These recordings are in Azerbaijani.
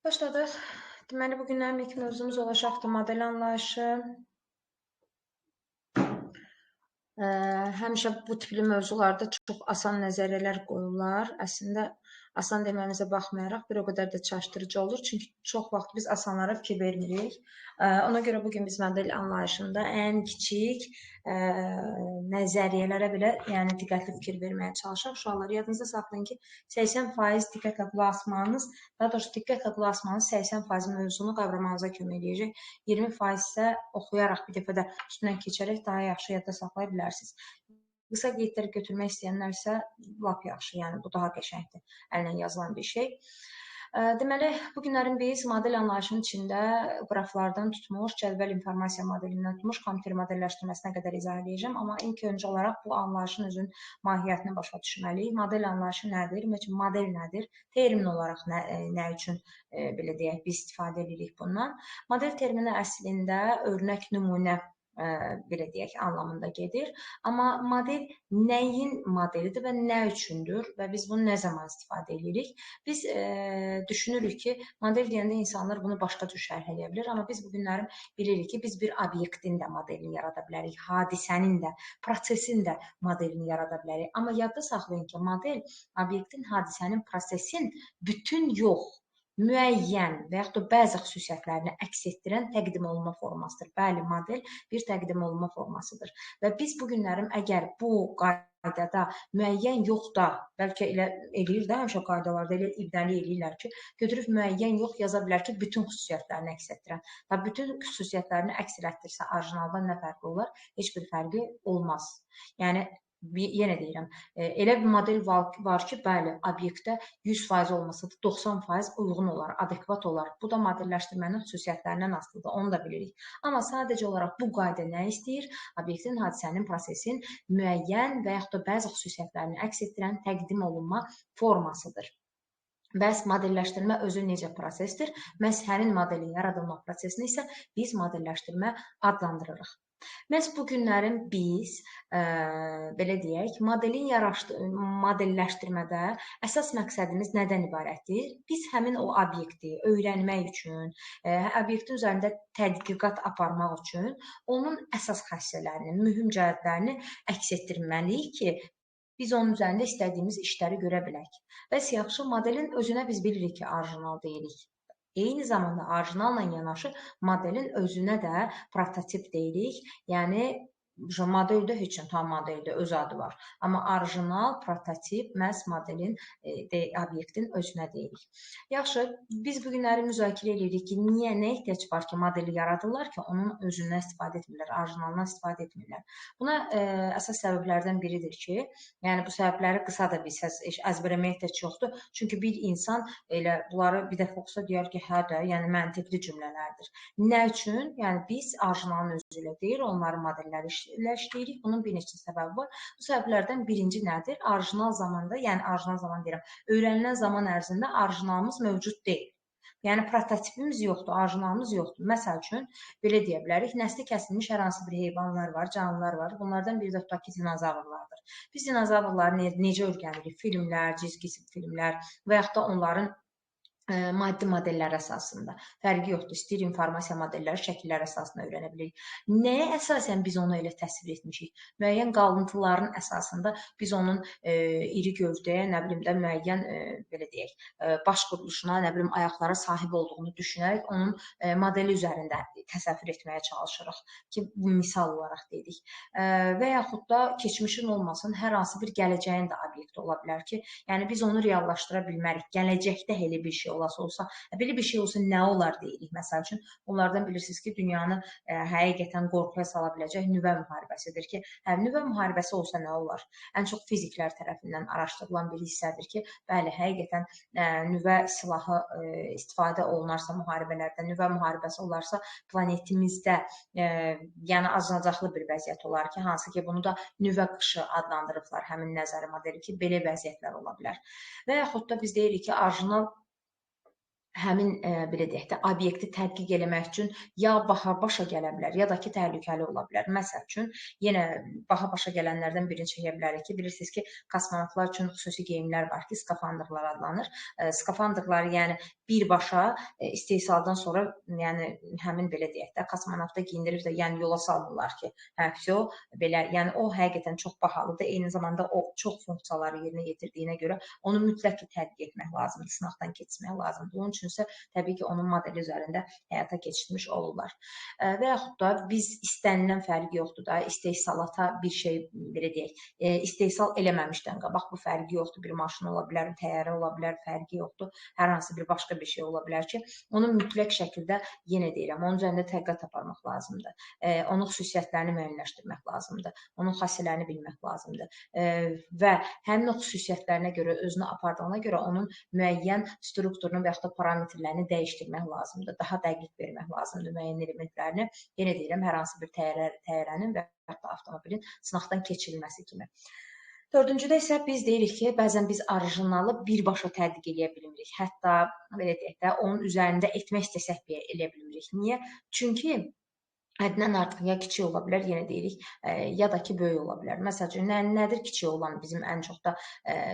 Başladıq. Deməli, bugünlərin ilk mövzumuz olacaqdır model anlayışı. Həmişə bu tipli mövzularda çox asan nəzəriyyələr qoyurlar. Əslində, asan deməmizə baxmayaraq bir o qədər də çaşdırıcı olur. Çünki çox vaxt biz asanlara fikir vermirik. Ona görə bugün biz model anlayışında ən kiçik nəzəriyyələrə belə diqqətli fikir verməyə çalışaq. Uşaqlar, yadınızda saxlayın ki, 80% diqqətlə qulaq asmanız, daha doğrusu diqqətlə qulaq asmanız 80% mövzunu qavramanıza kömək edəcək. 20% isə oxuyaraq bir dəfə də üstündən keçərək daha yaxşı yadda saxlaya bilərsiniz. Qısa qeydlər götürmək istəyənlər isə lap yaxşı, yəni bu daha qəşəngdir, əllə yazılan bir şey. Deməli, bugünlərin biz model anlayışının içində qraflardan tutmuş, cədvəl informasiya modelindən tutmuş, kompüter modelləşdirməsinə qədər izah edəcəm. Amma ilk öncə olaraq bu anlayışın özünün mahiyyətini başa düşməliyik. Model anlayışı nədir? Ümumiyyətlə, model nədir? Termin olaraq nə üçün belə deyək, biz istifadə edirik bundan? Model termini əslində örnək nümunə belə deyək, anlamında gedir. Amma model nəyin modelidir və nə üçündür və biz bunu nə zaman istifadə edirik? Biz düşünürük ki, model deyəndə insanlar bunu başqa cür şərh edə bilir, amma biz bugünlərin bilirik ki, biz bir obyektin də modelini yarada bilərik, hadisənin də, prosesin də modelini yarada bilərik. Amma yadda saxlayın ki, model obyektin, hadisənin, prosesin bütün yox, müəyyən və yaxud da bəzi xüsusiyyətlərini əks etdirən təqdim olunma formasıdır. Bəli, model bir təqdim olunma formasıdır. Və biz bugünlərin əgər bu qaydada müəyyən yox da, bəlkə elə eləyir də, həmişə qaydalarda elə ibdəli eləyirlər ki, götürüb müəyyən yox yaza bilər ki, bütün xüsusiyyətlərini əks etdirən. Və bütün xüsusiyyətlərini əks etdirsə, orijinaldan nə fərqi olar? Heç bir fərqi olmaz. Yəni, yenə deyirəm, elə bir model var ki, bəli, obyektdə 100% olmasa da 90% uyğun olar, adekvat olar. Bu da modelləşdirmənin xüsusiyyətlərindən asılıdır, onu da bilirik. Amma sadəcə olaraq bu qayda nə istəyir? Obyektin, hadisənin, prosesin müəyyən və yaxud da bəzi xüsusiyyətlərini əks etdirən təqdim olunma formasıdır. Bəs modelləşdirmə özü necə prosesdir? Məhz həmin modelin yaradılma prosesini isə biz modelləşdirmə adlandırırıq. Məhz bu günlərin biz, belə deyək, modelləşdirmədə əsas məqsədimiz nədən ibarətdir? Biz həmin o obyekti öyrənmək üçün, obyektin üzərində tədqiqat aparmaq üçün onun əsas xassələrini, mühüm cəhətlərini əks etdirməliyik ki, biz onun üzərində istədiyimiz işləri görə bilək. Bəs yaxşı, modelin özünə biz bilirik ki, orijinal deyirik. Eyni zamanda orijinalla yanaşı modelin özünə də prototip deyirik. Yəni, modeldə heç nə, tam modeldə öz adı var. Amma orijinal, prototip məhz modelin, obyektin özünə deyirik. Yaxşı, biz bu günləri müzakirə edirik ki, niyə, nə ehtiyac var ki, modeli yaradırlar ki, onun özündən istifadə etmirlər, orijinalından istifadə etmirlər. Buna əsas səbəblərdən biridir ki, yəni bu səbəbləri qısa da bilsəz, əzbərləməyə ehtiyac yoxdur. Çünki bir insan elə bunları bir dəfə oxusa deyər ki, hə də, yəni məntiqli cümlələrdir. Nə üçün? Yəni biz orijinalın özü ilə deyil, onların modelləri ilə işləyirik. Bunun bir neçə səbəbi var. Bu səbəblərdən birinci nədir? Orijinal zamanda, yəni orijinal zaman deyirəm, öyrənilən zaman ərzində orijinalımız mövcud deyil. Yəni prototipimiz yoxdur, orijinalımız yoxdur. Məsəl üçün, belə deyə bilərik, nəsli kəsilmiş hər hansı bir heyvanlar var, canlılar var. Bunlardan biri də tutaq ki, dinozavrlardır. Biz dinozavrları necə öyrənirik? Filmlər, cizgi filmlər və yaxud da onların maddi modellər əsasında. Fərqi yoxdur. İstəyir informasiya modelləri şəkillər əsasında öyrənə bilirik. Nəyə əsasən biz onu elə təsvir etmişik? Müəyyən qalıntıların əsasında biz onun iri gövdəyə, nə bilim də müəyyən belə deyək, baş quruluşuna, nə bilim ayaqlara sahib olduğunu düşünərək onun modeli üzərində təsəvvür etməyə çalışırıq ki, bu misal olaraq dedik. Və yaxud da keçmişin olmasın, hər hansı bir gələcəyin də obyekti ola bilər ki, yəni biz onu reallaşdıra bilmərik. Gələcəkdə elə bir şey olsa, belə bir şey olsa nə olar deyirik. Məsəl üçün, onlardan bilirsiniz ki, dünyanı həqiqətən qorxuya sala biləcək nüvə müharibəsidir ki, nüvə müharibəsi olsa nə olar? Ən çox fiziklər tərəfindən araşdırılan bir hissədir ki, bəli, həqiqətən nüvə silahı istifadə olunarsa müharibələrdə, nüvə müharibəsi olarsa planetimizdə yəni acınacaqlı bir vəziyyət olar ki, hansı ki, bunu da nüvə qışı adlandırıblar həmin nəzəri modeli ki, belə vəziyyətlər ola bilər. Və yaxud da biz deyirik ki, orijinal həmin belə deyək də obyekti tədqiq eləmək üçün ya başa gələ bilər, ya da ki, təhlükəli ola bilər. Məsəl üçün, yenə başa gələnlərdən birini çəkə bilərik ki, bilirsiniz ki, kosmonavtlar üçün xüsusi geyimlər var ki, skafandrlar adlanır. Skafandrlar yəni birbaşa istehsaldan sonra, yəni həmin belə deyək də kosmonavta geyindirib də yəni yola salmırlar ki, belə, yəni o həqiqətən çox bahalıdır. Eyni zamanda o çox funksiyaları yerinə yetirdiyinə görə onu mütləq ki, tədqiq etmək lazımdır, sınaqdan keçirmək lazımdır. Onun üçünsə təbii ki, onun modeli üzərində həyata keçirmiş olurlar. Və yaxud da biz istənilən fərqi yoxdur da, istehsalata bir şey belə deyək, istehsal eləməmişdən qabaq bu fərqi yoxdur. Bir maşın ola bilər, təyyarə ola bilər, fərqi yoxdur. Hər hansı bir başqa bir şey ola bilər ki, onu mütləq şəkildə yenə deyirəm, onun üzərində tədqiqat aparmaq lazımdır. Onun xüsusiyyətlərini müəyyənləşdirmək lazımdır. Onun xassələrini bilmək lazımdır. Və həmin o xüsusiyyətlərinə görə, özünü apardığına görə onun müəyyən strukturunu və yaxud da parametrlərini dəyişdirmək lazımdır. Daha dəqiq vermək lazımdır müəyyən elementlərini. Yenə deyirəm, hər hansı bir təyyarənin və yaxud da avtomobilin sınaqdan keçirilməsi kimi. Dördüncüdə isə biz deyirik ki, bəzən biz orijinalı birbaşa tədqiq edə bilmirik. Hətta belə deyək də, onun üzərində etmək istəsək belə eləyə bilmirik. Niyə? Çünki həddindən artıq ya kiçik ola bilər, yenə deyirik, ya da ki, böyük ola bilər. Məsəl üçün, nədir kiçik olan bizim ən çox da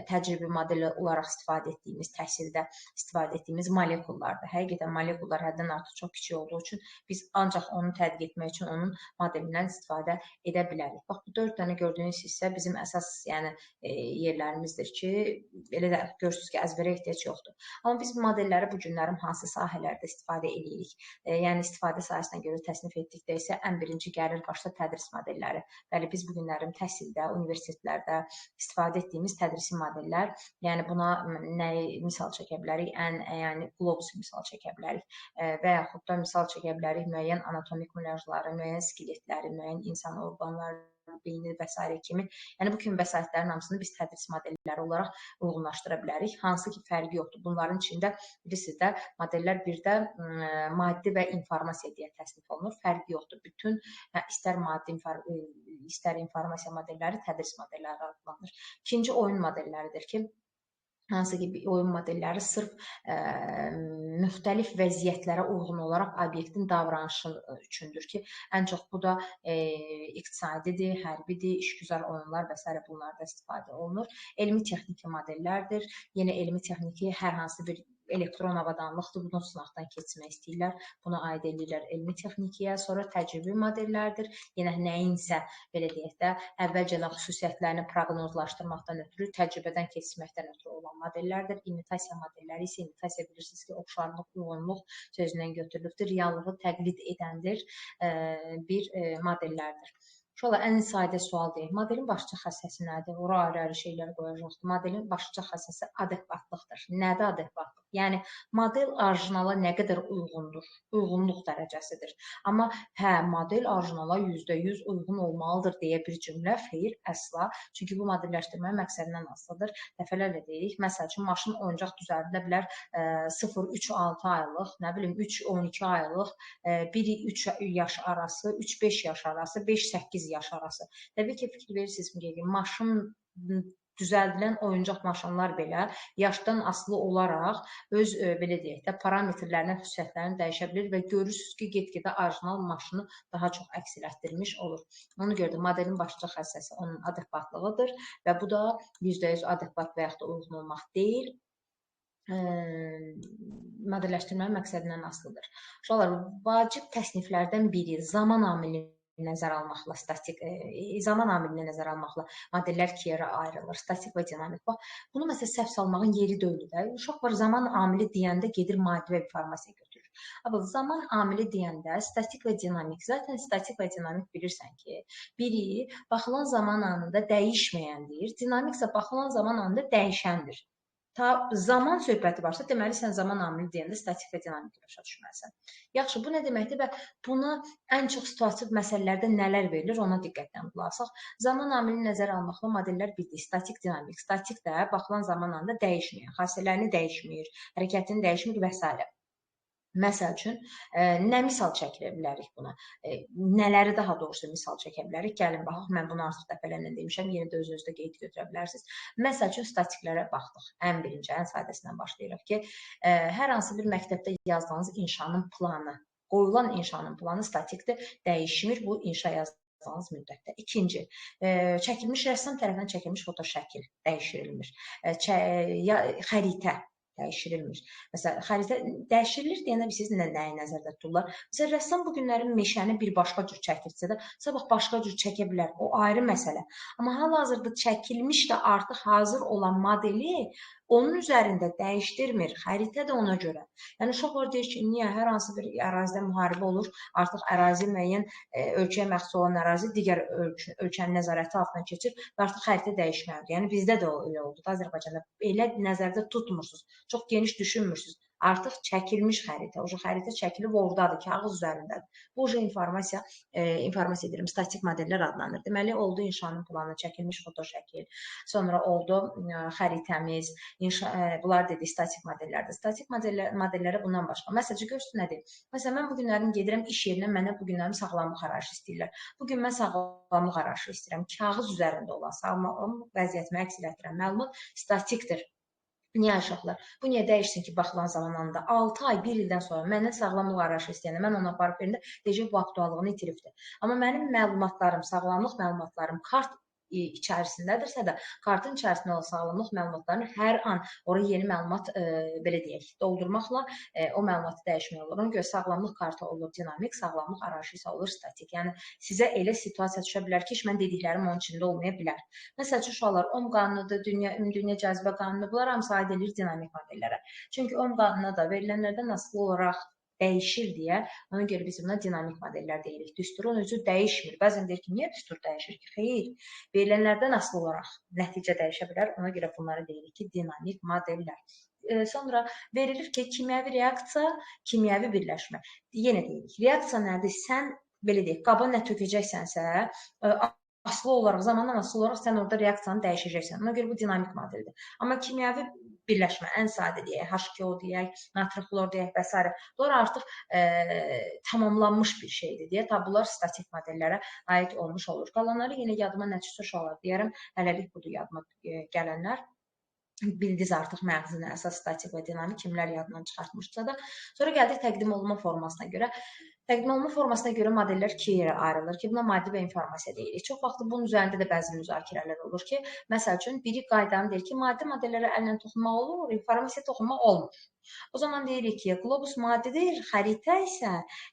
təcrübi modeli olaraq istifadə etdiyimiz, təhsildə istifadə etdiyimiz molekullardır. Həqiqətən molekullar həddindən artıq çox kiçik olduğu üçün biz ancaq onu tədqiq etmək üçün onun modelindən istifadə edə bilərik. Bax, bu 4 dənə gördüyünüz hissə bizim əsas yəni yerlərimizdir ki, elə də görürsünüz ki, əzbərə ehtiyac yoxdur. Amma biz bu modelləri bu günlərin hansı sahələrdə istifadə edirik? Yəni istifadə sahəsinə görə təsnif etdik isə ən birinci gəlir başda tədris modelləri. Bəli, biz bu günlərin təhsildə, universitetlərdə istifadə etdiyimiz tədrisi modellər, yəni buna nəyi misal çəkə bilərik? Yəni qlobus misal çəkə bilərik və yaxud da misal çəkə bilərik müəyyən anatomik mulyajları, müəyyən skeletləri, müəyyən insan orqanları, beyni və s. kimi. Yəni bu kimi vəsaitlərin hamısını biz tədris modelləri olaraq uyğunlaşdıra bilərik. Hansı ki, fərqi yoxdur. Bunların içində bilirsiniz də modellər bir də maddi və informasiya deyə təsnif olunur. Fərqi yoxdur. Bütün istər maddi, istər informasiya modelləri tədris modelləri adlanır. İkinci oyun modelləridir ki, hansı ki, oyun modelləri sırf müxtəlif vəziyyətlərə uyğun olaraq obyektin davranışı üçündür ki, ən çox bu da iqtisadidir, hərbidir, işgüzar oyunlar və s. bunlarda istifadə olunur. Elmi texniki modellərdir. Yenə elmi texniki hər hansı bir elektron avadanlıqdır, bunu sınaqdan keçirmək istəyirlər. Buna aid edirlər elmi texnikiyə, sonra təcrübi modellərdir. Yenə nəyinsə, belə deyək də, əvvəlcədən xüsusiyyətlərini proqnozlaşdırmaqdan ötürü, təcrübədən keçirməkdən ötürü olan modellərdir. İmitasiya modelləri isə, imitasiya bilirsiniz ki, oxşarlıq, uyğunluq sözündən götürülübdür. Reallığı təqlid edəndir bir modellərdir. Uşaqlar, ən sadə sual deyək. Modelin başlıca xassəsi nədir? Ora ayrı-ayrı şeylər qoyacaqdır. Modelin başlıca xassəsi adekvatlıqdır. Nədir adekvatlıq? Yəni, model orijinala nə qədər uyğundur? Uyğunluq dərəcəsidir. Amma model orijinala %100 uyğun olmalıdır deyə bir cümlə xeyr, əsla. Çünki bu modelləşdirmə məqsədindən asılıdır. Dəfələrlə deyirik. Məsəl üçün, maşın oyuncaq düzəldilə bilər 0-3-6 aylıq, nə bilim 3-12 aylıq, 1-3 yaş arası, 3-5 yaş arası, 5-8 yaş arası. Təbii ki, fikir verirsiniz ki, maşın düzəldilən oyuncaq maşınlar belə yaşdan asılı olaraq öz belə deyək də parametrlərinə, xüsusiyyətlərini dəyişə bilir və görürsünüz ki, get-gedə orijinal maşını daha çox əks elətdirmiş olur. Ona görə də modelin başlıca xassəsi onun adekvatlığıdır və bu da %100 adekvat və yaxud da uyğun olmaq deyil. modelləşdirmənin məqsədindən asılıdır. Uşaqlar, vacib təsniflərdən biri zaman amili nəzərə almaqla zaman amilini nəzərə almaqla modellər ikiyə ayrılır. Statik və dinamik. Bax, bunu məsələn səhv salmağın yeri deyil də. Uşaqlar zaman amili deyəndə gedir maddi və informasiya götürür. Amma zaman amili deyəndə statik və dinamik. Zaten statik və dinamik bilirsən ki, biri baxılan zaman anında dəyişməyəndir, dinamik isə baxılan zaman anında dəyişəndir. Zaman söhbəti varsa, deməli sən zaman amili deyəndə statik və dinamik başa düşməlisən. Yaxşı, bu nə deməkdir və buna ən çox situativ məsələlərdə nələr verilir, ona diqqətlə qulaq asaq. Zaman amilini nəzərə almaqla modellər bildik. Statik, dinamik. Statik də baxılan zaman anında dəyişməyən, xassələrini dəyişmir, hərəkətini dəyişmir və s. Məsəl üçün, nə misal çəkilə bilərik buna? Nələri daha doğrusu misal çəkə bilərik? Gəlin, baxaq, mən bunu artıq dəfələrlə demişəm, yenə də özünüzdə qeyd götürə bilərsiniz. Məsəl üçün, statiklərə baxdıq. Ən birinci, ən sadəsindən başlayırıq ki, hər hansı bir məktəbdə yazdığınız inşanın planı, qoyulan inşanın planı statikdir, dəyişmir bu inşa yazdığınız müddətdə. İkinci, çəkilmiş rəssam tərəfindən çəkilmiş fotoşəkil dəyişdirilmir. Xəritə dəyişdirilmir. Məsələn, xəritə dəyişdirilir deyəndə siz nəyi nəzərdə tuturlar? Məsələn, rəssam bu günlərin meşəni bir başqa cür çəkirsə də, sabah başqa cür çəkə bilər. O ayrı məsələ. Amma hal-hazırda çəkilmiş də artıq hazır olan modeli onun üzərində dəyişdirmir. Xəritə də ona görə. Yəni, uşaqlar deyir ki, niyə hər hansı bir ərazidə müharibə olur, artıq ərazi müəyyən ölkəyə məxsus olan ərazi digər ölkənin nəzarəti altına keçir və artıq xəritə dəyişməlidir. Yəni, bizdə də elə oldu da Azərbaycanda. Elə nəzərdə tutmursunuz. Çox geniş düşünmürsünüz. Artıq çəkilmiş xəritə, xəritə çəkilib oradadır, kağız üzərindədir. Bu informasiya edirəm, statik modellər adlanır. Deməli, oldu inşanın planı, çəkilmiş fotoşəkil, sonra oldu xəritəmiz, bunlar dedik statik modellərdir. Statik modellərə bundan başqa. Məsəlcə, görsün nədir? Məsələn, mən bu günlərim gedirəm iş yerinə, mənə bu günlərim sağlamlıq arayışı istəyirlər. Bugün mən sağlamlıq arayışı istəyirəm. Kağız üzərində olan sağlamlıq vəziyyətimi əks etdirən məlumat statikdir. Niyə uşaqlar? Bu niyə dəyişsin ki, baxılan zamanında 6 ay, 1 ildən sonra məndən sağlamlıq arayışı istəyəndə mən ona aparıb verəndə deyəcək bu aktuallığını itiribdir. Amma mənim məlumatlarım, sağlamlıq məlumatlarım kart içərisindədirsə də, kartın içərisində olan sağlamlıq məlumatlarını hər an oraya yeni məlumat, belə deyək, doldurmaqla o məlumatı dəyişmək olur. Ona görə sağlamlıq kartı olur dinamik, sağlamlıq arayışı isə olur statik. Yəni, sizə elə situasiya düşə bilər ki, mən dediklərim onun içində olmaya bilər. Məsəl üçün, uşaqlar, Ohm qanunudur, ümumdünya cazibə qanunu, bunlar hamısı aid edilir dinamik modellərə. Çünki Ohm qanununa da verilənlərdən asılı olaraq dəyişir deyə, ona görə biz buna dinamik modellər deyirik. Düsturun özü dəyişmir. Bəzən deyir ki, niyə düstur dəyişir ki? Xeyr, verilənlərdən asılı olaraq nəticə dəyişə bilər. Ona görə bunları deyirik ki, dinamik modellər. Sonra verilir ki, kimyəvi reaksiya, kimyəvi birləşmə. Yenə deyirik, reaksiya nədir? Sən, belə deyək, qaba nə tökəcəksənsə, asılı olaraq, zamandan asılı olaraq sən orada reaksiyanı dəyişəcəksən. Ona görə bu dinamik modeldir. Amma kimyəvi birləşmə, ən sadə deyək, H2O deyək, natri xlor deyək və s. Bunlar artıq tamamlanmış bir şeydir deyə, bunlar statik modellərə aid olmuş olur. Qalanları yenə yadıma nə çıxsa uşaqlar deyərəm, hələlik budur yadıma gələnlər. Bildiniz artıq məğzini, əsas statik və dinamik kimlər yadından çıxartmışsa da. Sonra gəldik təqdim olunma formasına görə. Təqdim olunma formasına görə modellər ikiyə yerə ayrılır ki, buna maddi və informasiya deyirik. Çox vaxt bunun üzərində də bəzi müzakirələr olur ki, məsəl üçün, biri qaydanı deyir ki, maddi modellərə əllə toxunmaq olur, informasiya toxunmaq olmur. O zaman deyirik ki, qlobus maddidir, xəritə isə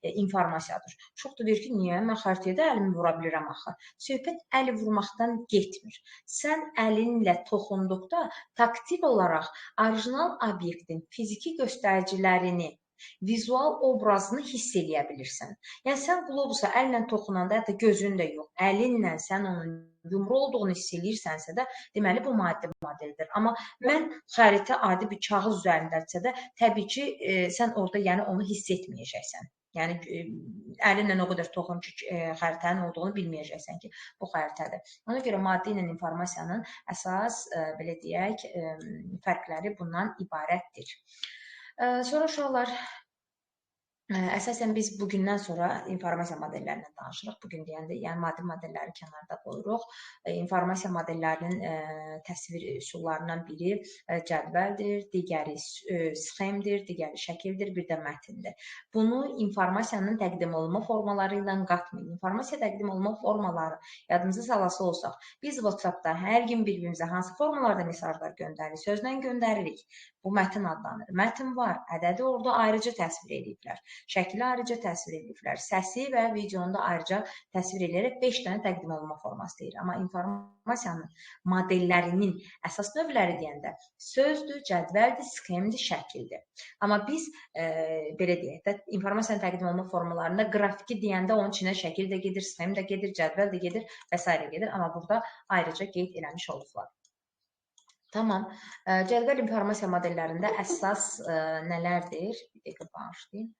informasiyadır. Çox da deyir ki, niyə? Mən xəritəyə də əlimi vura bilirəm axı. Söhbət əli vurmaqdan getmir. Sən əlinlə toxunduqda taktil olaraq orijinal obyektin fiziki göstəricilərini, vizual obrazını hiss edə bilirsən. Yəni, sən qlobusa əllə toxunanda, hətta gözün də yox, əlinlə sən onun yumru olduğunu hiss edirsənsə də, deməli, bu maddi modeldir. Amma mən xəritə adi bir kağız üzərindədirsə də, təbii ki, sən orada yəni onu hiss etməyəcəksən. Yəni, əlinlə o qədər toxun ki, xəritənin olduğunu bilməyəcəksən ki, bu xəritədir. Ona görə maddi ilə informasiyanın əsas, belə deyək, fərqləri bundan ibarətdir. Sonra uşaqlar, Əsasən biz bugündən sonra informasiya modellərindən danışırıq. Bugün deyəndə, yəni maddi modelləri kənarda qoyuruq. İnformasiya modellərinin təsvir üsullarından biri cədvəldir, digəri sxemdir, digəri şəkildir, bir də mətindir. Bunu informasiyanın təqdim olunma formaları ilə qatmayın. İnformasiya təqdim olunma formaları yadınıza salası olsaq, biz WhatsApp-da hər gün bir-birimizə hansı formalarda mesajlar göndəririk? Sözlə göndəririk. Bu mətin adlanır. Mətin var, ədədi orada ayrıca təsvir ediblər. Şəkli ayrıca təsvir ediblər. Səsi və videonu da ayrıca təsvir edərək 5 dənə təqdim olunma forması deyir. Amma informasiyanın modellərinin əsas növləri deyəndə sözdür, cədvəldir, sxemdir, şəkildir. Amma biz belə deyək də, informasiyanın təqdim olunma formalarında qrafiki deyəndə onun içində şəkil də gedir, sxem də gedir, cədvəl də gedir və s. gedir. Amma burada ayrıca qeyd eləmiş olublar. Tamam. Cədvəl informasiya modellərində əsas nələrdir? Bir dəqiqə bağışlayın.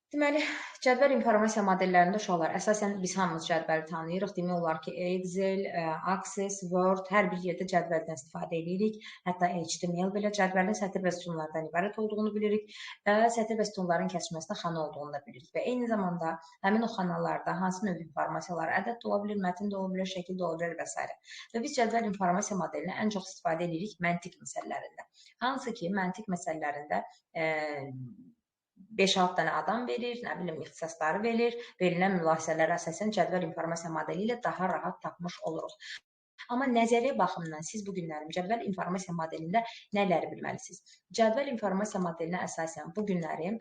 Deməli, cədvəl informasiya modellərində uşaqlar, əsasən biz hamımız cədvəli tanıyırıq. Demək olar ki, Excel, Access, Word, hər bir yerdə cədvəldən istifadə edirik. Hətta HTML belə cədvəlin sətir və sütunlardan ibarət olduğunu bilirik və sətir və sütunların kəsməsində xana olduğunu da bilirik. Və eyni zamanda həmin o xanalarda hansı növ informasiyalar, ədəd də ola bilir, mətin də ola bilir, şəkil də ola bilir və s. Və biz cədvəl informasiya modelini ən çox istifadə edirik məntiq məsələlərində. Hansı ki, məntiq məsələlərində 5-6 dənə adam verir, nə bilim, ixtisasları verir, verilən mülahisələrə əsasən cədvəl informasiya modeli ilə daha rahat tapmış oluruq. Amma nəzəriyyə baxımından siz bu günlərim cədvəl informasiya modelində nələri bilməlisiniz? Cədvəl informasiya modelinə əsasən bu günlərim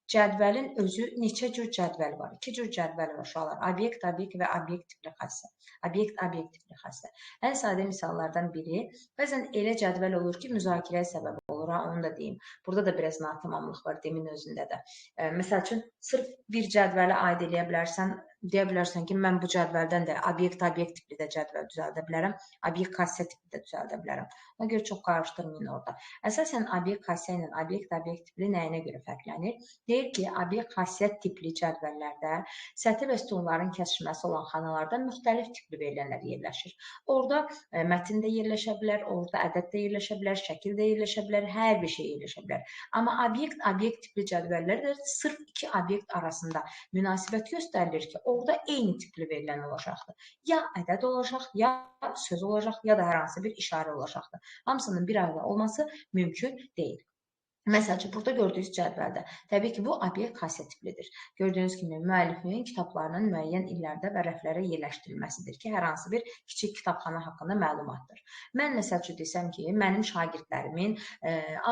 cədvəlin özü neçə cür cədvəl var? 2 cür cədvəl var uşaqlar. Obyekt və obyekt tipli xassə. Obyekt tipli xassə. Ən sadə misallardan biri, bəzən elə cədvəl olur ki, müzakirəyə səbəb olur, onu da deyim. Burada da biraz natamamlıq var demin özündə də. Məsəl üçün, sırf bir cədvələ aid eləyə bilərsən, deyə bilərsən ki, mən bu cədvəldən də obyekt tipli də cədvəl düzəldə bilərəm, obyekt xassə tipli də düzəldə bilərəm. Ona görə çox qarışdırmayın orada. Əsasən, obyekt xassə ilə obyekt tipli nəyinə görə fərqlənir? Deyir ki, obyekt xassiyyət tipli cədvəllərdə sətir və sütunların kəsişməsi olan xanalarda müxtəlif tipli verilənlər yerləşir. Orada mətin də yerləşə bilər, orada ədəd də yerləşə bilər, şəkil də yerləşə bilər, hər bir şey yerləşə bilər. Amma obyekt tipli cədvəllərdə sırf 2 obyekt arasında münasibət göstərilir ki, orada eyni tipli verilən olacaqdır. Ya ədəd olacaq, ya söz olacaq, ya da hər hansı bir işarə olacaqdır. Hamısının bir arada olması mümkün deyil. Məsəl üçün, burada gördüyünüz cədvəldə, təbii ki, bu obyekt xassə tiplidir. Gördüyünüz kimi, müəllifin kitablarının müəyyən illərdə və rəflərə yerləşdirilməsidir ki, hər hansı bir kiçik kitabxana haqqında məlumatdır. Mən məsəl üçün desəm ki, mənim şagirdlərimin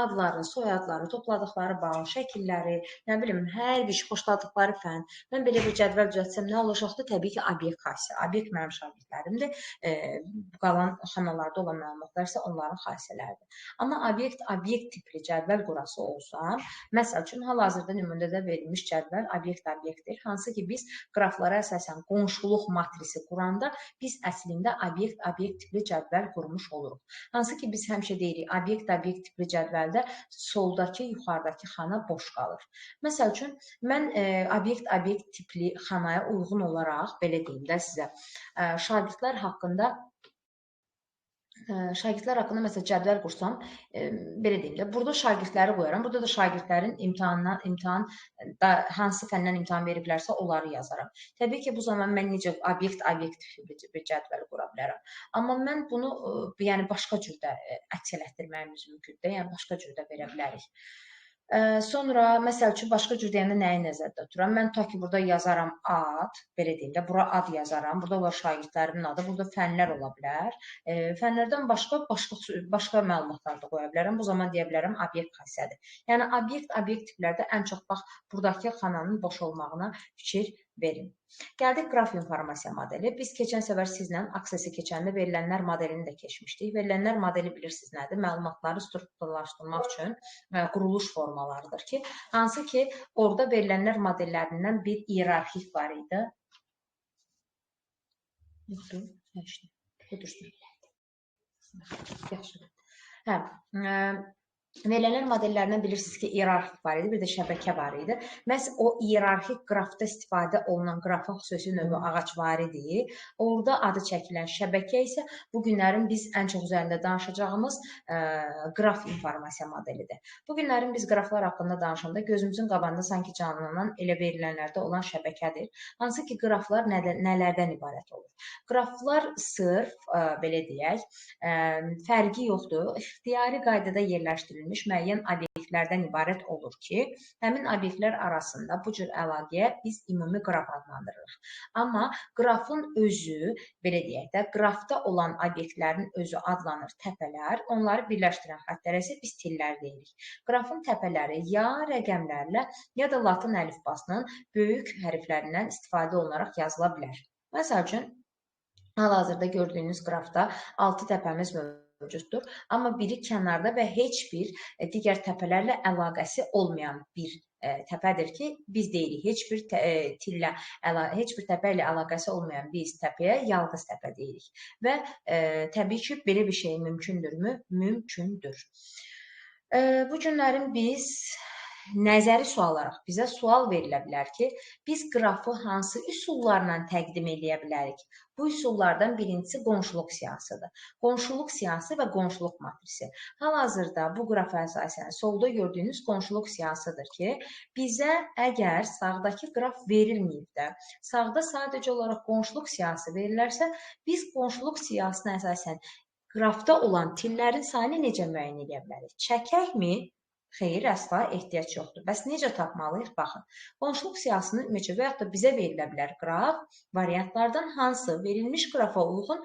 adları, soyadları, topladıqları bal, şəkilləri, nə bilim, hər bir xoşladıqları fən, mən belə bir cədvəl düzəltsəm nə olacaqdır? Təbii ki, obyekt xassə. Obyekt mənim şagirdlərimdir. Qalan xanalarda olan məlumatlar isə onların xassələridir. Amma obyekt tipli cədvəl qurası olsa, məsəl üçün, hal-hazırda nümunədə verilmiş cədvəl obyektdir. Hansı ki, biz qraflara əsasən qonşuluq matrisi quranda biz əslində obyekt tipli cədvəl qurmuş oluruq. Hansı ki, biz həmişə deyirik, obyekt tipli cədvəldə soldakı, yuxarıdakı xana boş qalır. Məsəl üçün, mən obyekt tipli xanaya uyğun olaraq, belə deyim də sizə, şagirdlər haqqında məsələn cədvəl qursam, belə deyim də, burada şagirdləri qoyaram. Burada da şagirdlərin imtahan hansı fəndən imtahan veriblərsə, onları yazaram. Təbii ki, bu zaman mən necə obyekt bir cədvəl qura bilərəm. Amma mən bunu yəni başqa cür də əks elətdirməyimiz mümkündür. Yəni başqa cür də verə bilərik. Sonra, məsəl üçün, başqa cür deyəndə nəyi nəzərdə tuturam? Mən ta ki, burada yazaram ad, belə deyim də, bura ad yazaram, burada var şagirdlərimin adı, burada fənlər ola bilər. Fənlərdən başqa məlumatlar da qoya bilərəm. Bu zaman deyə bilərəm, obyekt xassədir. Yəni, obyekt tiplərdə ən çox, bax, buradakı xananın boş olmağına fikir verin. Gəldik qraf informasiya modeli. Biz keçən səfər sizlə Access-i keçəndə verilənlər modelini də keçmişdik. Verilənlər modeli bilirsiniz nədir? Məlumatları strukturlaşdırmaq üçün quruluş formalarıdır ki, hansı ki, orada verilənlər modellərindən bir iyerarxik var idi. Yoxdur, budur. Yaxşıdır. Hə, Verilənlər modellərindən bilirsiniz ki, iyerarxik var idi, bir də şəbəkə var idi. Məhz o iyerarxik qrafda istifadə olunan qrafın xüsusi növü ağacvaridir. Orada adı çəkilən şəbəkə isə bu günlərin biz ən çox üzərində danışacağımız qraf informasiya modelidir. Bu günlərin biz qraflar haqqında danışanda gözümüzün qabağında sanki canlanan elə verilənlərdə olan şəbəkədir. Hansı ki, qraflar nələrdən ibarət olur? Qraflar sırf, belə deyək, fərqi yoxdur. İxtiyari qaydada yerləşdirilmiş müəyyən obyektlərdən ibarət olur ki, həmin obyektlər arasında bu cür əlaqəyə biz ümumi qraf adlandırırıq. Amma qrafın özü, belə deyək də, qrafda olan obyektlərin özü adlanır təpələr, onları birləşdirən xəttlərə isə biz tillər deyirik. Qrafın təpələri ya rəqəmlərlə, ya da latın əlifbasının böyük hərflərindən istifadə olunaraq yazıla bilər. Məsəl üçün, hal-hazırda gördüyünüz qrafda 6 təpəmiz mövcuddur. Amma biri kənarda və heç bir digər təpələrlə əlaqəsi olmayan bir təpədir ki, biz deyirik, heç bir təpə ilə əlaqəsi olmayan biz təpəyə yalqız təpə deyirik. Və təbii ki, belə bir şey mümkündürmü? Mümkündür. Bu günlərin biz nəzəri sualaraq bizə sual verilə bilər ki, biz qrafı hansı üsullarla təqdim edə bilərik? Bu üsullardan birincisi qonşuluq siyahısıdır. Qonşuluq siyahısı və qonşuluq matrisi. Hal-hazırda bu qrafa əsasən solda gördüyünüz qonşuluq siyahısıdır ki, bizə əgər sağdakı qraf verilməyib də, sağda sadəcə olaraq qonşuluq siyahısı verilərsə, biz qonşuluq siyahısına əsasən qrafda olan tillərin sayını necə müəyyən edə bilərik? Çəkəkmi? Xeyr, əsla ehtiyac yoxdur. Bəs necə tapmalıyıq? Baxın, qonşuluq siyahısını ümumiyyətlə və yaxud da bizə verilə bilər qraf variantlardan hansı verilmiş qrafa uyğun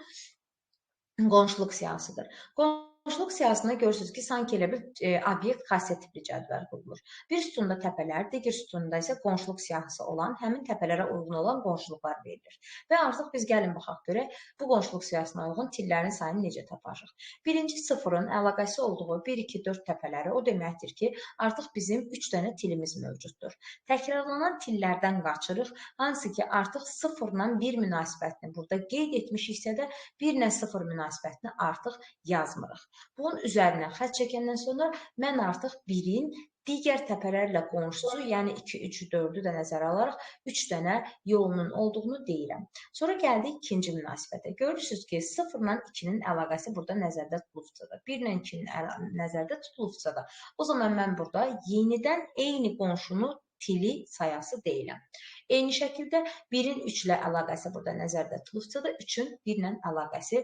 qonşuluq siyahısıdır. Qonşuluq siyahısında görürsünüz ki, sanki elə bir obyekt xassiyyət tipli cədvəl qurulur. Bir sütunda təpələr, digər sütunda isə qonşuluq siyahısı olan, həmin təpələrə uyğun olan qonşuluqlar verilir. Və artıq biz gəlin baxaq görək, bu qonşuluq siyahısına uyğun tillərin sayını necə tapacaq. Birinci sıfırın əlaqəsi olduğu 1, 2, 4 təpələri o deməkdir ki, artıq bizim 3 dənə tilimiz mövcuddur. Təkrarlanan tillərdən qaçırıq, hansı ki, artıq sıfırla 1 münasibətini burada qeyd etmişiksə də 1 ilə 0 münasibətini artıq yazmırıq. Bunun üzərinə xətt çəkəndən sonra mən artıq 1-in digər təpələrlə qonşusu, yəni 2, 3, 4-ü də nəzərə alaraq 3 dənə yolunun olduğunu deyirəm. Sonra gəldik ikinci münasibətə. Görürsünüz ki, 0 ilə 2-nin əlaqəsi burada nəzərdə tutulubsa da, 1 ilə 2-nin nəzərdə tutulubsa da, o zaman mən burada yenidən eyni qonşunu tili sayası deyiləm. Eyni şəkildə 1-in 3 ilə əlaqəsi burada nəzərdə tutulubsa da, 3-ün 1 ilə əlaqəsi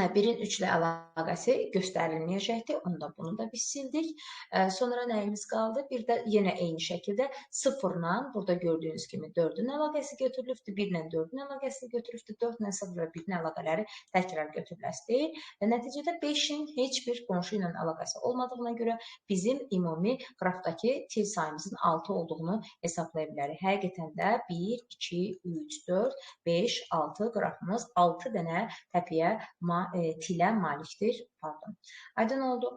1-in 3 ilə əlaqəsi göstərilməyəcəkdir. Onu da bunu da biz sildik. Sonra nəyimiz qaldı? Bir də yenə eyni şəkildə 0-la, burada gördüyünüz kimi 4-ün əlaqəsi götürülübdür. 1 ilə 4-ün əlaqəsi götürülübdür. 4 ilə 0 və 1-in əlaqələri təkrar götürüləsi deyil. Və nəticədə 5-in heç bir qonşu ilə əlaqəsi olmadığına görə bizim ümumi qrafdakı til sayımızın 6 olduğunu hesablaya bilərik. Həqiqətən də 1, 2, 3, 4, 5, 6 qrafımız 6 dənə təpiyə tilə malikdir. Pardon. Aydın oldu.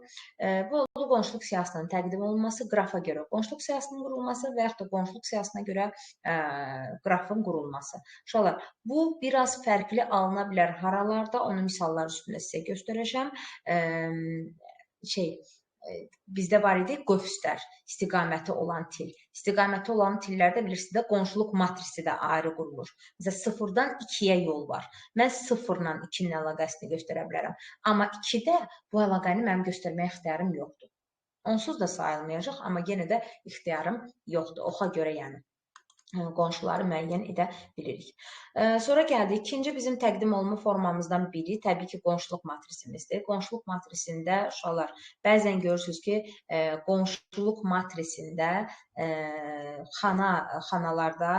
Bu oldu qonşuluq siyahısının təqdim olunması, qrafa görə qonşuluq siyahısının qurulması və yaxud da qonşuluq siyahısına görə qrafın qurulması. Uşaqlar, bu biraz fərqli alına bilər haralarda, onu misallar üstündə sizə göstərəcəm. Bizdə var idi qövslər, istiqaməti olan til. İstiqaməti olan tillərdə bilirsiniz də qonşuluq matrisi də ayrı qurulur. Məsələn, 0-dan 2-yə yol var. Mən 0-la 2-nin əlaqəsini göstərə bilərəm. Amma 2-də bu əlaqəni mənim göstərməyə ixtiyarım yoxdur. Onsuz da sayılmayacaq, amma yenə də ixtiyarım yoxdur. Oxa görə yəni qonşuları müəyyən edə bilirik. Sonra gəldik. İkinci bizim təqdim olunma formamızdan biri təbii ki, qonşuluq matrisimizdir. Qonşuluq matrisində uşaqlar bəzən görürsünüz ki, qonşuluq matrisində xanalarda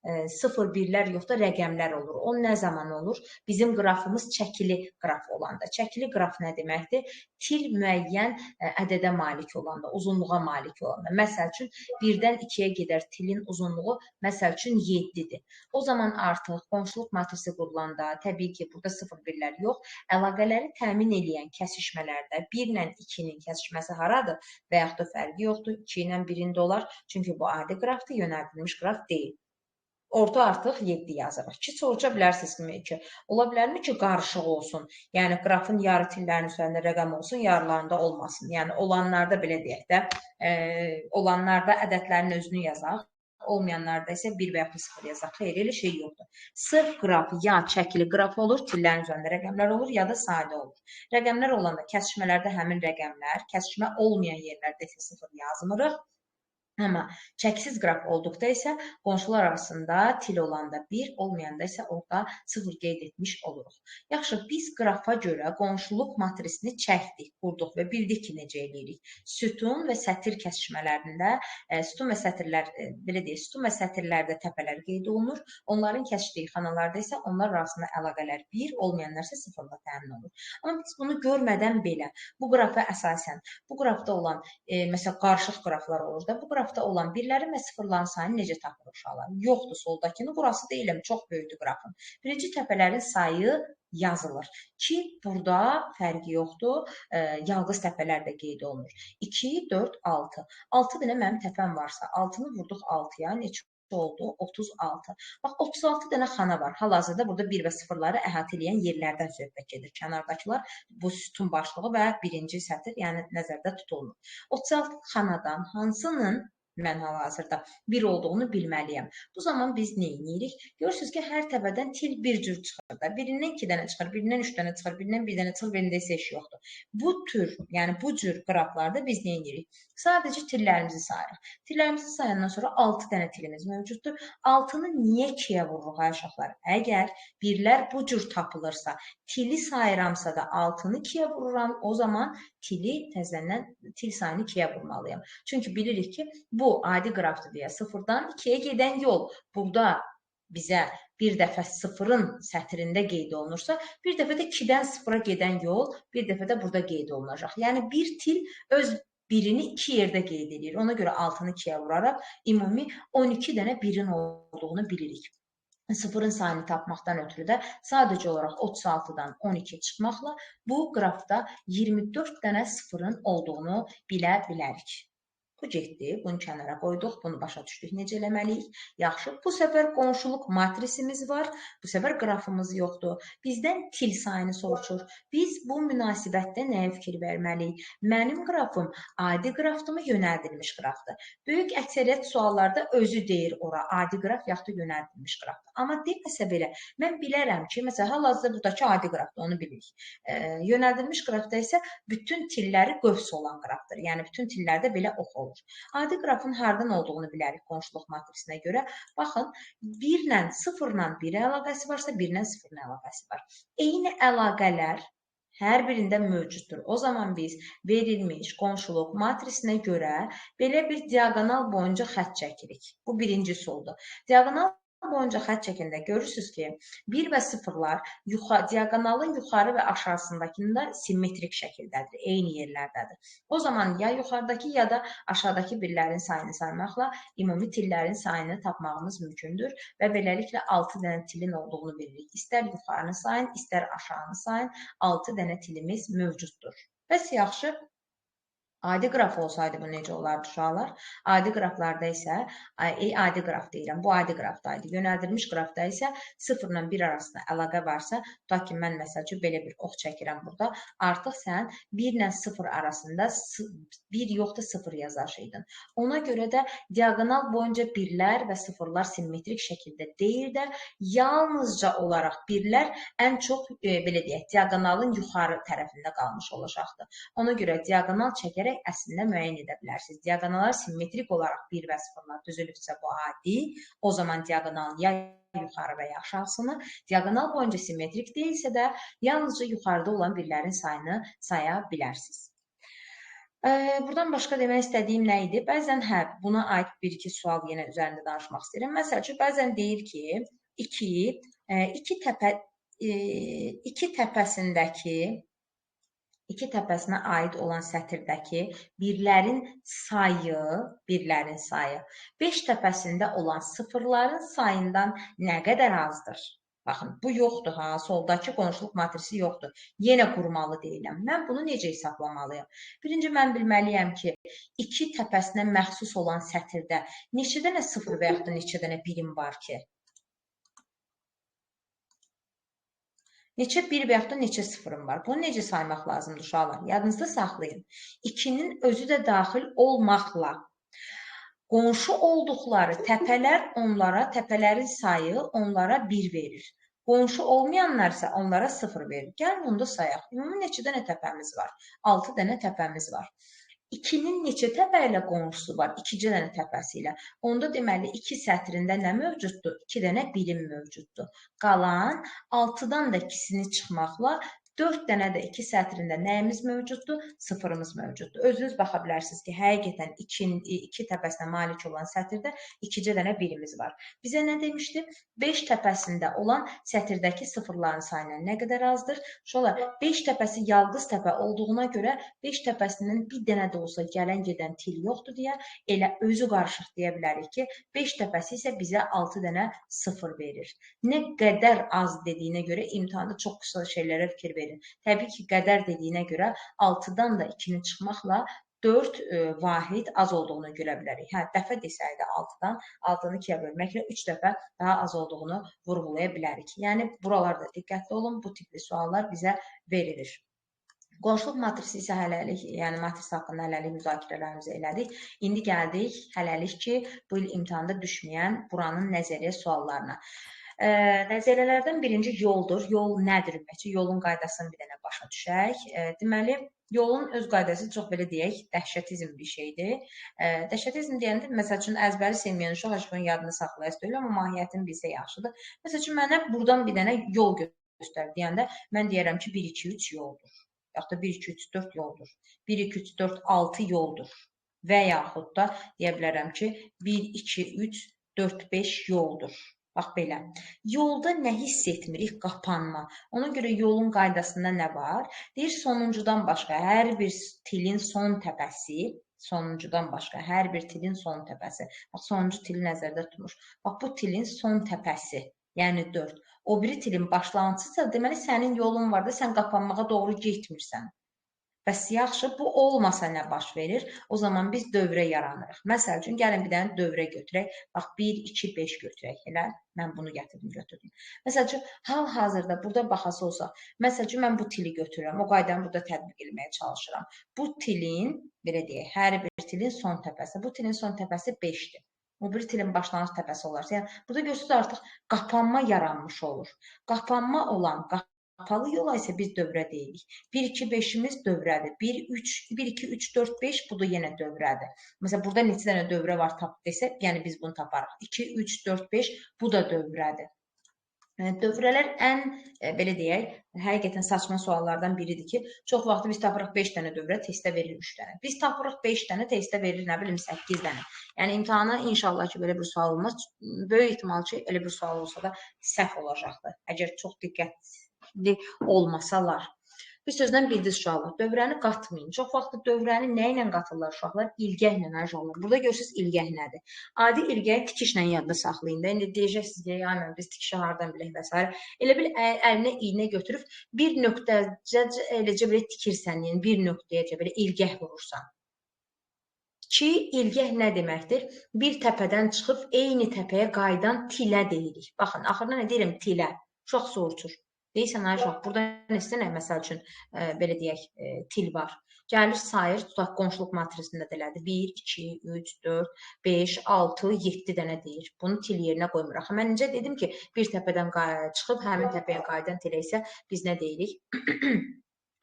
0-1-lər yox da rəqəmlər olur. O nə zaman olur? Bizim qrafımız çəkili qraf olanda. Çəkili qraf nə deməkdir? Til müəyyən ədədə malik olanda, uzunluğa malik olanda. Məsəl üçün, 1-dən 2-yə gedər tilin uzunluğu məsəl üçün 7-dir. O zaman artıq qonşuluq matrisi qurulanda, təbii ki, burada 0-1-lər yox, əlaqələri təmin edən kəsişmələrdə 1 ilə 2-nin kəsişməsi haradır və yaxud da fərqi yoxdur, 2 ilə 1-in də olar, çünki bu adi qrafdır, yönəldilmiş qraf deyil. orta artıq 7 yazırıq ki, soruşa bilərsiniz ki, ola bilərmi ki, qarışıq olsun? Yəni, qrafın yarı tillərinin üzərində rəqəm olsun, yarılarında olmasın. Yəni, olanlarda belə deyək də, olanlarda ədədlərin özünü yazaq, olmayanlarda isə 1 və yaxud 0 yazaq. Xeyr, elə şey yoxdur. Sırf qraf ya çəkili qraf olur, tillərin üzərində rəqəmlər olur, ya da sadə olur. Rəqəmlər olanda kəsişmələrdə həmin rəqəmlər, kəsişmə olmayan yerlərdə isə 0 yazmırıq. Amma çəkisiz qraf olduqda isə qonşular arasında til olanda 1, olmayanda isə orada 0 qeyd etmiş oluruq. Yaxşı, biz qrafa görə qonşuluq matrisini çəkdik, qurduq və bildik ki, necə eləyirik. Sütun və sətir kəsişmələrində, sütun və sətirlər, belə deyək, sütun və sətirlərdə təpələr qeyd olunur. Onların kəsişdiyi xanalarda isə onlar arasında əlaqələr 1, olmayanlar isə 0-la təmin olur. Amma biz bunu görmədən belə, bu qrafa əsasən, bu qrafda olan, məsələn, qarışıq qraflar olur da, bu qrafda olan birlərin və sıfırların sayını necə tapılır uşaqlar? Yoxdur soldakını, burası deyiləm, çox böyükdür qrafın. Birinci təpələrin sayı yazılır ki, burada fərqi yoxdur, yalqız təpələr də qeyd olunur. 2, 4, 6. 6 dənə mənim təpəm varsa, 6-nı vurduq 6-ya, neçə oldu? 36. Bax, 36 dənə xana var. Hal-hazırda burada 1 və 0-ları əhatə edən yerlərdən söhbət gedir. Kənardakılar bu sütun başlığı və birinci sətir, yəni nəzərdə tutulmur. 36 xanadan hansının mən hal-hazırda 1 olduğunu bilməliyəm. Bu zaman biz nə edirik? Görürsünüz ki, hər təbədən til bir cür çıxır da. Birindən 2 dənə çıxır, birindən 3 dənə çıxır, birindən 1 dənə çıxır, birində isə heç yoxdur. Bu tür, yəni bu cür qraflarda biz nə edirik? Sadəcə tillərimizi sayırıq. Tillərimizi sayandan sonra 6 dənə tilimiz mövcuddur. 6-nı niyə 2-yə vururuq ay uşaqlar? Əgər birlər bu cür tapılırsa, tili sayıramsa da 6-nı 2-yə vururam, o zaman tili təzədən til sayını 2-yə vurmalıyam. Çünki bilirik ki, bu adi qrafdır deyə 0-dan 2-yə gedən yol. Burada bizə bir dəfə 0-ın sətrində qeyd olunursa, bir dəfə də 2-dən 0-a gedən yol, bir dəfə də burada qeyd olunacaq. Yəni, bir til öz birini 2 yerdə qeyd edir. Ona görə 6-nı 2-yə vuraraq ümumi 12 dənə birin olduğunu bilirik. 0-ın sayını tapmaqdan ötürü də sadəcə olaraq 36-dan 12 çıxmaqla bu qrafda 24 dənə 0-ın olduğunu bilə bilərik. Bu getdi, bunu kənara qoyduq, bunu başa düşdük, necə eləməliyik? Yaxşı, bu səfər qonşuluq matrisimiz var, bu səfər qrafımız yoxdur. Bizdən til sayını soruşur. Biz bu münasibətdə nəyə fikir verməliyik? Mənim qrafım adi qrafdırmı, yönəldilmiş qrafdır? Böyük əksəriyyət suallarda özü deyir ora, adi qraf yaxud da yönəldilmiş qrafdır. Amma deməsə belə, mən bilərəm ki, məsələn, hal-hazırda buradakı adi qrafdır, onu bilirik. Yönəldilmiş qrafda isə bütün tilləri qövs olan qrafdır. Yəni, bütün tillərdə belə ox olur. Adi qrafın hardan olduğunu bilərik qonşuluq matrisinə görə. Baxın, 1 ilə 0 ilə 1 əlaqəsi varsa, 1 ilə 0 əlaqəsi var. Eyni əlaqələr hər birində mövcuddur. O zaman biz verilmiş qonşuluq matrisinə görə belə bir diaqonal boyunca xətt çəkirik. Bu birinci soldur. Diaqonal boyunca xətt çəkində görürsünüz ki, 1 və 0-lar diaqonalın yuxarı və aşağısındakında simmetrik şəkildədir, eyni yerlərdədir. O zaman ya yuxarıdakı ya da aşağıdakı birlərin sayını saymaqla ümumi tillərin sayını tapmağımız mümkündür və beləliklə 6 dənə tilin olduğunu bilirik. İstər yuxarını sayın, istər aşağını sayın, 6 dənə tilimiz mövcuddur. Bəs yaxşı, adi qraf olsaydı bu necə olardı uşaqlar? Adi qraflarda isə, adi qraf deyirəm, bu adi qrafdaydı. Yönəldilmiş qrafda isə 0 ilə 1 arasında əlaqə varsa, tutaq ki, mən məsəl üçün belə bir ox çəkirəm burada. Artıq sən 1 ilə 0 arasında 1 yox da 0 yazarşıydın. Ona görə də diaqonal boyunca birlər və 0-lar simmetrik şəkildə deyil də, yalnızca olaraq birlər ən çox, belə deyək, diaqonalın yuxarı tərəfində qalmış olacaqdır. Ona görə diaqonal çəkərək əslində müəyyən edə bilərsiniz. Diaqonallar simmetrik olaraq 1 və 0-lar düzülübsə bu adi, o zaman diaqonal ya yuxarı və ya aşağısını, diaqonal boyunca simmetrik deyilsə də, yalnızca yuxarıda olan birlərin sayını saya bilərsiniz. Buradan başqa demək istədiyim nə idi? Bəzən buna aid bir-iki sual yenə üzərində danışmaq istəyirəm. Məsəl üçün, bəzən deyir ki, iki təpəsinə aid olan sətirdəki birlərin sayı 5 təpəsində olan sıfırların sayından nə qədər azdır? Baxın, bu yoxdur ha, soldakı qonşuluq matrisi yoxdur. Yenə qurmalı deyiləm. Mən bunu necə hesablamalıyam? Birinci, mən bilməliyəm ki, 2 təpəsinə məxsus olan sətirdə neçə dənə 0 və yaxud da neçə dənə birim var ki? Neçə 1 və yaxud da neçə sıfırım var? Bunu necə saymaq lazımdır uşaqlar? Yadınızda saxlayın. 2-nin özü də daxil olmaqla qonşu olduqları təpələr onlara, təpələrin sayı onlara 1 verir. Qonşu olmayanlar isə onlara 0 verir. Gəlin bunu da sayaq. Ümumi neçə dənə təpəmiz var? 6 dənə təpəmiz var. 2-nin neçə təpə ilə qonşusu var? 2 dənə təpəsi ilə. Onda deməli 2 sətrində nə mövcuddur? 2 dənə birim mövcuddur. Qalan 6-dan da ikisini çıxmaqla 4 dənə də 2 sətrində nəyimiz mövcuddur? Sıfırımız mövcuddur. Özünüz baxa bilərsiniz ki, həqiqətən 2 təpəsinə malik olan sətirdə 2 dənə birimiz var. Bizə nə demişdi? 5 təpəsində olan sətirdəki sıfırların sayına nə qədər azdır? Uşaqlar, 5 təpəsi yalqız təpə olduğuna görə 5 təpəsindən bir dənə də olsa gələn gedən til yoxdur deyə elə özü qarışıq deyə bilərik ki, 5 təpəsi isə bizə 6 dənə sıfır verir. Nə qədər az dediyinə görə imtahanda çox qısa şeylərə fikir verin. Təbii ki, qədər dediyinə görə 6-dan da 2-ni çıxmaqla 4 vahid az olduğunu görə bilərik. Hə, dəfə desəydi 6-dan 6-nı 2-yə bölməklə 3 dəfə daha az olduğunu vurğulaya bilərik. Yəni, buralarda diqqətli olun, bu tipli suallar bizə verilir. Qonşuluq matrisi isə hələlik, yəni matris haqqında hələlik müzakirələrimizi elədik. İndi gəldik hələlik ki, bu il imtahanda düşməyən buranın nəzəriyyə suallarına. Nəzəriyyələrdən birinci yoldur. Yol nədir ümumiyyətcə? Yolun qaydasını bir dənə başa düşək. Deməli, yolun öz qaydası çox belə deyək, dəhşətizm bir şeydir. Dəhşətizm deyəndə, məsəl üçün, əzbəri sevməyən uşaq heç bunun yadını saxlayası deyil, amma mahiyyətini bilsə yaxşıdır. Məsəl üçün, mənə buradan bir dənə yol göstər deyəndə, mən deyərəm ki, 1, 2, 3 yoldur. Yaxud da 1, 2, 3, 4 yoldur. 1, 2, 3, 4, 6 yoldur. Və yaxud da deyə bilərəm ki, 1, 2, 3, 4, 5 yoldur. Bax belə. Yolda nə hiss etmirik? Qapanma. Ona görə yolun qaydasında nə var? Deyir, sonuncudan başqa hər bir tilin son təpəsi, sonuncudan başqa hər bir tilin son təpəsi. Bax, sonuncu tili nəzərdə tutmuş. Bax, bu tilin son təpəsi, yəni 4. O biri tilin başlanğıcısa, deməli, sənin yolun var da, sən qapanmağa doğru getmirsən. Bəs yaxşı, bu olmasa nə baş verir? O zaman biz dövrə yaranırıq. Məsəl üçün, gəlin bir dənə dövrə götürək. Bax, 1, 2, 5 götürək. Elə, mən bunu götürdüm. Məsəl üçün, hal-hazırda burada baxası olsaq, məsəl üçün, mən bu tili götürürəm. O qaydanı burada tətbiq etməyə çalışıram. Bu tilin, belə deyək, hər bir tilin son təpəsi. Bu tilin son təpəsi 5-dir. O bir tilin başlanğıc təpəsi olarsa, yəni, burada görürsünüz artıq qapanma yaranmış olur. Qapanma olan, qapalı yola isə biz dövrə deyirik. 1, 2, 5-imiz dövrədir. 1, 2, 3, 4, 5 bu da yenə dövrədir. Məsələn, burada neçə dənə dövrə var tap desək, yəni biz bunu taparıq. 2, 3, 4, 5 bu da dövrədir. Dövrələr ən, belə deyək, həqiqətən saçma suallardan biridir ki, çox vaxtı biz tapırıq 5 dənə dövrə, testdə verilir 3 dənə. Biz tapırıq 5 dənə, testdə verilir, nə bilim, 8 dənə. Yəni, imtahana inşallah ki, belə bir sual olmaz. Böyük ehtimal ki, elə bir sual olsa da səhv olacaqdır. Əgər çox diqqətli olmasalar. Bir sözlə bildiz uşaqlar, dövrəni qatmayın. Çox vaxtı dövrəni nə ilə qatırlar uşaqlar? İlgəklə uşaqlar. Burada görürsünüz ilgək nədir? Adi ilgəyi tikişlə yadda saxlayın da. İndi deyəcəksiniz ki, yəni biz tikişi hardan bilək və s. Elə bil əlinə iynə götürüb bir nöqtəcə eləcə belə tikirsən, yəni bir nöqtəyəcə belə ilgək vurursan. Ki, ilgək nə deməkdir? Bir təpədən çıxıb eyni təpəyə qayıdan tilə deyirik. Baxın, axırda nə deyirəm? Tilə. Uşaq soruşur. Deyirsən, ay uşaq, burada neçə dənə, məsəl üçün, belə deyək, til var. Gəlir, sayır, tutaq, qonşuluq matrisində də elədi. 1, 2, 3, 4, 5, 6, 7 dənə deyir. Bunu til yerinə qoymuruq. Mən necə dedim ki, bir təpədən çıxıb həmin təpəyə qayıdan tilə isə biz nə deyirik?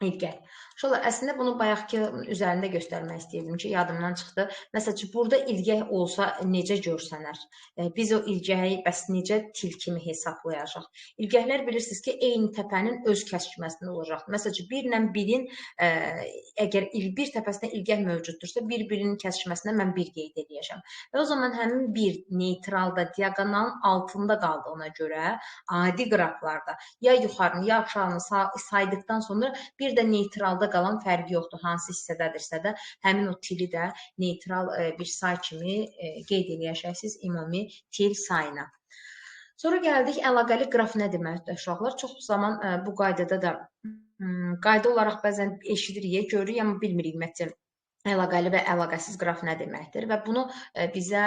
İlgək. Uşaqlar, əslində bunu bayaqki üzərində göstərmək istəyirdim ki, yadımdan çıxdı. Məsəl üçün, burada ilgək olsa necə görsənər? Biz o ilgəyi bəs necə til kimi hesablayacaq? İlgəklər bilirsiniz ki, eyni təpənin öz kəşməsində olacaq. Məsəl üçün, 1 ilə 1-in, əgər bir təpəsində ilgək mövcuddursa, bir-birinin kəşməsində mən 1 qeyd edəcəm. Və o zaman həmin 1 neytralda, diaqonalın altında qaldığına görə, adi qraflarda ya yuxarını, ya aşağını saydıqdan sonra bir də neytralda qalan fərqi yoxdur. Hansı hissədədirsə də həmin o tili də neytral bir say kimi qeyd edəcəksiniz ümumi til sayına. Sonra gəldik, əlaqəli qraf nə deməkdir uşaqlar? Çox zaman bu qaydada da qayda olaraq bəzən eşidirik, görürük, amma bilmirik ümumiyyətcə əlaqəli və əlaqəsiz qraf nə deməkdir və bunu bizə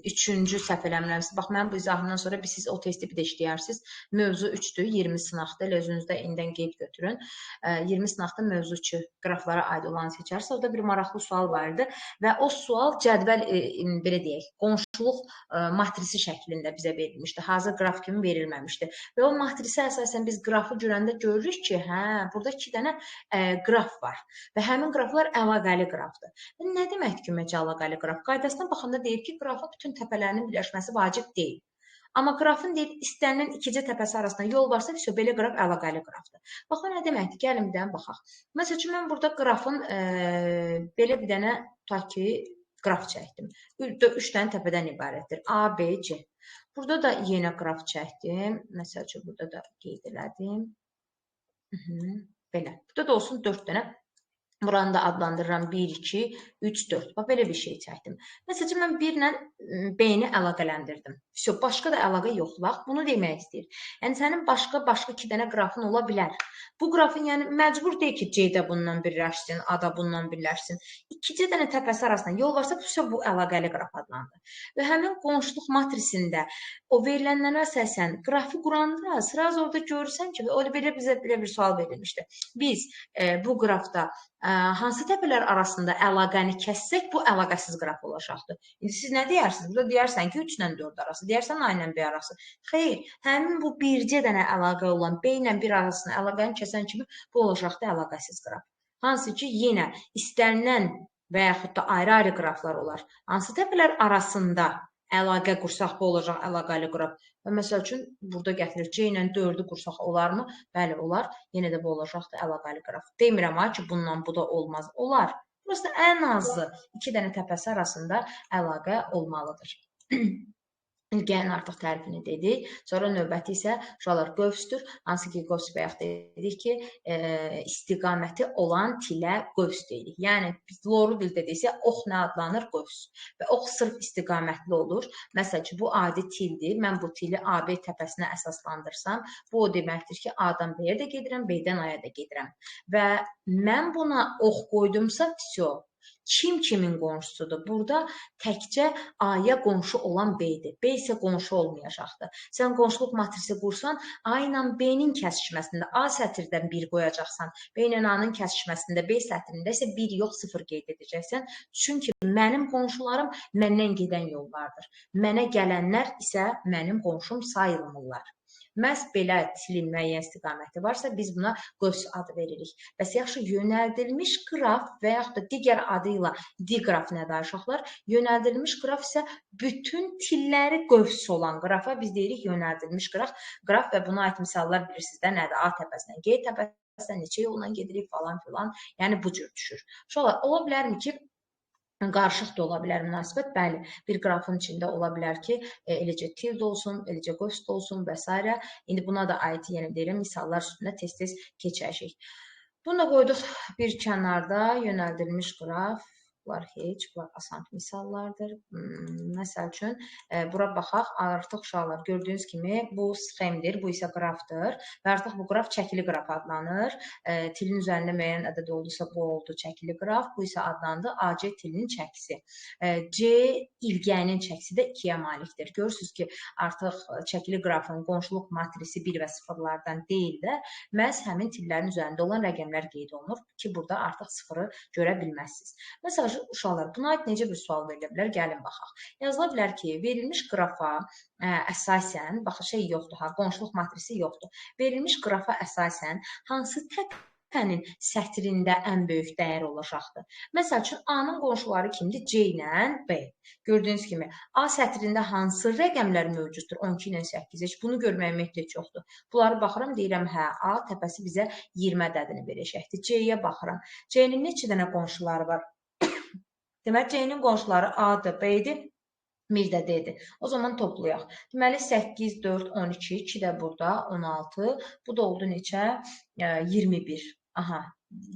3-cü səhv eləmirəmsə, bax mən bu izahımdan sonra siz o testi bir də işləyərsiniz. Mövzu 3-dür, 20 sınaqdır. Elə özünüzdə indidən qeyd götürün. 20 sınaqda mövzu 3 qraflara aid olanı seçərsiniz. Orada bir maraqlı sual var idi və o sual cədvəl belə deyək, qonşuluq matrisi şəklində bizə verilmişdi. Hazır qraf kimi verilməmişdi. Və o matrisə əsasən biz qrafı görəndə görürük ki, hə, burada 2 dənə qraf var və həmin qraflar əlaqəli qrafdır. Nə deməkdir ki, ümumiyyətcə əlaqəli qraf? Qaydasına baxanda deyir ki, qrafın bütün təpələrinin birləşməsi vacib deyil. Amma qrafın deyir, istənilən ikicə təpəsi arasında yol varsa, belə qraf əlaqəli qrafdır. Bax, o nə deməkdir? Gəlin bir dənə baxaq. Məsəl üçün, mən burada qrafın belə bir dənə tutaq ki, qraf çəkdim. 3 dənə təpədən ibarətdir. A, B, C. Burada da yenə qraf çəkdim. Məsəl üçün, burada da qeyd elədim. Belə. Burada da olsun 4 dənə. Buranı da adlandırıram 1, 2, 3, 4. Bax, belə bir şey çəkdim. Məsələn, mən 1 ilə B-ni əlaqələndirdim. Başqa da əlaqə yoxdur. Bax, bunu demək istəyir. Yəni, sənin başqa 2 dənə qrafın ola bilər. Bu qrafın, yəni, məcbur deyil ki, C-də bundan birləşsin, A-da bundan birləşsin. 2 dənə təpəsi arasında yol varsa, bu əlaqəli qraf adlanır. Və həmin qonşuluq matrisində o verilənlərə əsasən qrafı quranda, sıraz orada görürsən ki, belə bizə bir sual verilmişdi. Biz bu qrafda hansı təpələr arasında əlaqəni kəssək, bu əlaqəsiz qraf olacaqdır. İndi siz nə deyərsiniz? Burada deyərsən ki, 3 ilə 4 arası, deyərsən A ilə B arası. Xeyr, həmin bu bircə dənə əlaqə olan B ilə 1 arasında əlaqəni kəsən kimi bu olacaqdır əlaqəsiz qraf. Hansı ki, yenə istənilən və yaxud da ayrı-ayrı qraflar olar. Hansı təpələr arasında əlaqə qursaq bu olacaq əlaqəli qraf. Və məsəl üçün, burada gətirir C ilə 4-ü qursaq olarmı? Bəli, olar. Yenə də bu olacaqdır əlaqəli qraf. Demirəm ha ki, bundan bu da olmaz. Olar. Burası ən azı 2 dənə təpəsi arasında əlaqə olmalıdır. İlgənin artıq tərifini dedik. Sonra növbəti isə uşaqlar qövsdür. Hansı ki, qövs bayaq dedik ki, istiqaməti olan tilə qövs deyirik. Yəni, biz loru dildə desə, ox nə adlanır? Qövs. Və ox sırf istiqamətli olur. Məsəl ki, bu adi tildir. Mən bu tili AB təpəsinə əsaslandırsam, bu o deməkdir ki, A-dan B-yə də gedirəm, B-dən A-ya da gedirəm. Və mən buna ox qoydumsa, kim kimin qonşusudur? Burada təkcə A-ya qonşu olan B-dir. B isə qonşu olmayacaqdır. Sən qonşuluq matrisi qursan, A ilə B-nin kəsişməsində A sətirdən 1 qoyacaqsan, B ilə A-nın kəsişməsində B sətrində isə 1 yox 0 qeyd edəcəksən. Çünki mənim qonşularım məndən gedən yollardır. Mənə gələnlər isə mənim qonşum sayılmırlar. Məhz belə tilin müəyyən istiqaməti varsa, biz buna qövs adı veririk. Bəs yaxşı, yönəldilmiş qraf və yaxud da digər adı ilə diqraf nədir uşaqlar? Yönəldilmiş qraf isə bütün tilləri qövs olan qrafa biz deyirik yönəldilmiş qraf və buna aid misallar bilirsiniz də nədir? A təpəsindən G təpəsinə neçə yolla gedirik falan filan. Yəni bu cür düşür. Uşaqlar, ola bilərmi ki, qarışıq da ola bilər münasibət. Bəli, bir qrafın içində ola bilər ki, eləcə tild olsun, eləcə qövs olsun və s. İndi buna da aid, yenə deyirəm, misallar üstündə tez-tez keçəcək. Bunu da qoyduq bir kənarda yönəldilmiş qraf. Bunlar heç, bunlar asan misallardır. Məsəl üçün, bura baxaq, artıq uşaqlar gördüyünüz kimi bu sxemdir, bu isə qrafdır və artıq bu qraf çəkili qraf adlanır. Tilin üzərində müəyyən ədəd oldusa, bu oldu çəkili qraf, bu isə adlandı AC tilinin çəkisi. C ilgəyinin çəkisi də 2-yə malikdir. Görürsünüz ki, artıq çəkili qrafın qonşuluq matrisi 1 və 0-lardan deyil də, məhz həmin tillərin üzərində olan rəqəmlər qeyd olunur ki, burada artıq 0-ı görə bilməzsiniz. Məsələn, uşaqlar, buna aid necə bir sual verilə bilər? Gəlin baxaq. Yazıla bilər ki, verilmiş qrafa əsasən, baxın, şey yoxdur, qonşuluq matrisi yoxdur. Verilmiş qrafa əsasən hansı təpənin sətrində ən böyük dəyər olacaqdır? Məsəl üçün, A-nın qonşuları kimdir? C ilə B. Gördüyünüz kimi, A sətrində hansı rəqəmlər mövcuddur? 12 ilə 8. Heç bunu görməyə ehtiyac yoxdur. Bunları baxıram, deyirəm, hə, A təpəsi bizə 20 ədədini verəcəkdir. C-yə baxıram. C-nin neçə dənə qonşuları var? Demək, C-nin qonşuları A-dır, B-dir, bir də D-dir. O zaman toplayaq. Deməli, 8, 4, 12, 2 də burada, 16. Bu da oldu neçə? 21. Aha,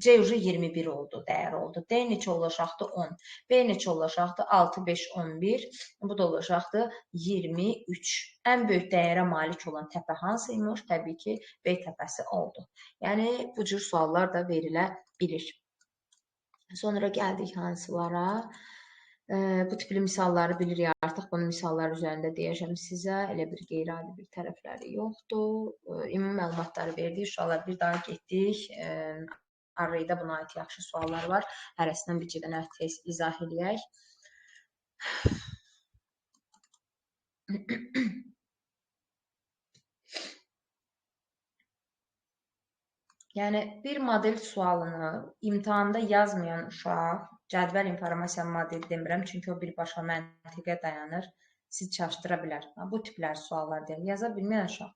C ucu 21 oldu, dəyər oldu. D neçə olacaqdı? 10. B neçə olacaqdı? 6, 5, 11. Bu da olacaqdı 23. Ən böyük dəyərə malik olan təpə hansıymış? Təbii ki, B təpəsi oldu. Yəni, bu cür suallar da verilə bilir. Sonra gəldik hansılara? Bu tipli misalları bilirik artıq. Bunun misalları üzərində deyəcəm sizə. Elə bir qeyri-adi bir tərəfləri yoxdur. Ümumi məlumatları verdik. Uşaqlar bir daha getdik. Arrayda buna aid yaxşı suallar var. Hərəsindən bir dənə test izah eləyək. Yəni bir model sualını imtahanda yazmayan uşaq, cədvəl informasiya modeli demirəm, çünki o birbaşa məntiqə dayanır, sizi çaşdıra bilər. Bu tiplər suallar deyil. Yaza bilməyən uşaq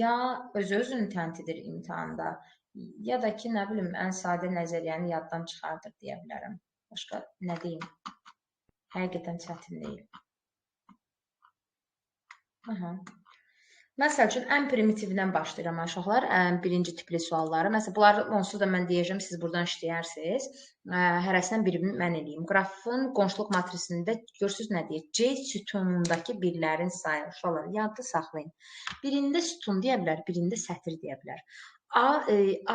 ya öz-özünü təntidir imtahanda, ya da ki, nə bilim, ən sadə nəzəriyyəni yaddan çıxardır deyə bilərəm. Başqa nə deyim? Həqiqətən çətin deyil. Aha. Məsəl üçün, ən primitivdən başlayıram uşaqlar, birinci tipli sualları. Məsələn, bunları onsuz da mən deyəcəm, siz buradan işləyərsiniz. Hərəsindən birini mən eləyim. Qrafın qonşuluq matrisində görürsünüz nə deyir? C sütunundakı birlərin sayı. Uşaqlar, yadda saxlayın. Birində sütun deyə bilər, birində sətir deyə bilər.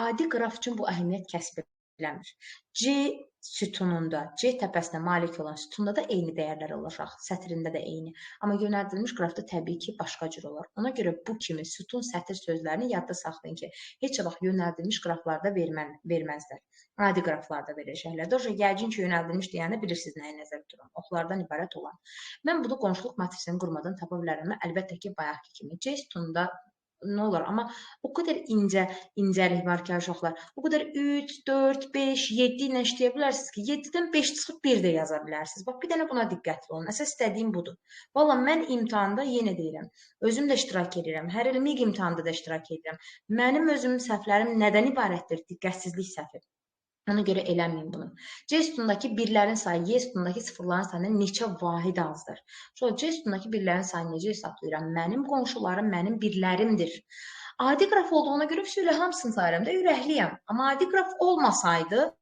Adi qraf üçün bu əhəmiyyət kəsb eləmir. C sütununda, C təpəsinə malik olan sütunda da eyni dəyərlər olacaq, sətrində də eyni. Amma yönəldilmiş qrafda təbii ki, başqa cür olar. Ona görə bu kimi sütun, sətir sözlərini yadda saxlayın ki, heç vaxt yönəldilmiş qraflarda verməzlər. Adi qraflarda verəcəklər. Doğruca, yəqin ki, yönəldilmiş deyəndə bilirsiniz nəyə nəzər tuturam. Oxlardan ibarət olan. Mən bunu qonşuluq matrisini qurmadan tapa bilərəm. Əlbəttə ki, bayaqki kimi C sütununda nə olar? Amma o qədər incəlik var ki, uşaqlar. O qədər 3, 4, 5, 7 ilə işləyə bilərsiniz ki, 7-dən 5 çıxıb 1 də yaza bilərsiniz. Bax, bir dənə buna diqqətli olun. Əsas istədiyim budur. Valla mən imtahanda yenə deyirəm, özüm də iştirak edirəm. Hər il MİQ imtahanda da iştirak edirəm. Mənim özümün səhvlərim nədən ibarətdir? Diqqətsizlik səhvi. Ona görə eləməyin bunu. C sütunundakı birlərin sayı Y sütunundakı sıfırların sayından neçə vahid azdır? Sonra C sütunundakı birlərin sayını necə hesablayıram? Mənim qonşularım mənim birlərimdir. Adi qraf olduğuna görə elə hamısını sayıram da ürəkliyəm. Amma adi qraf olmasaydı,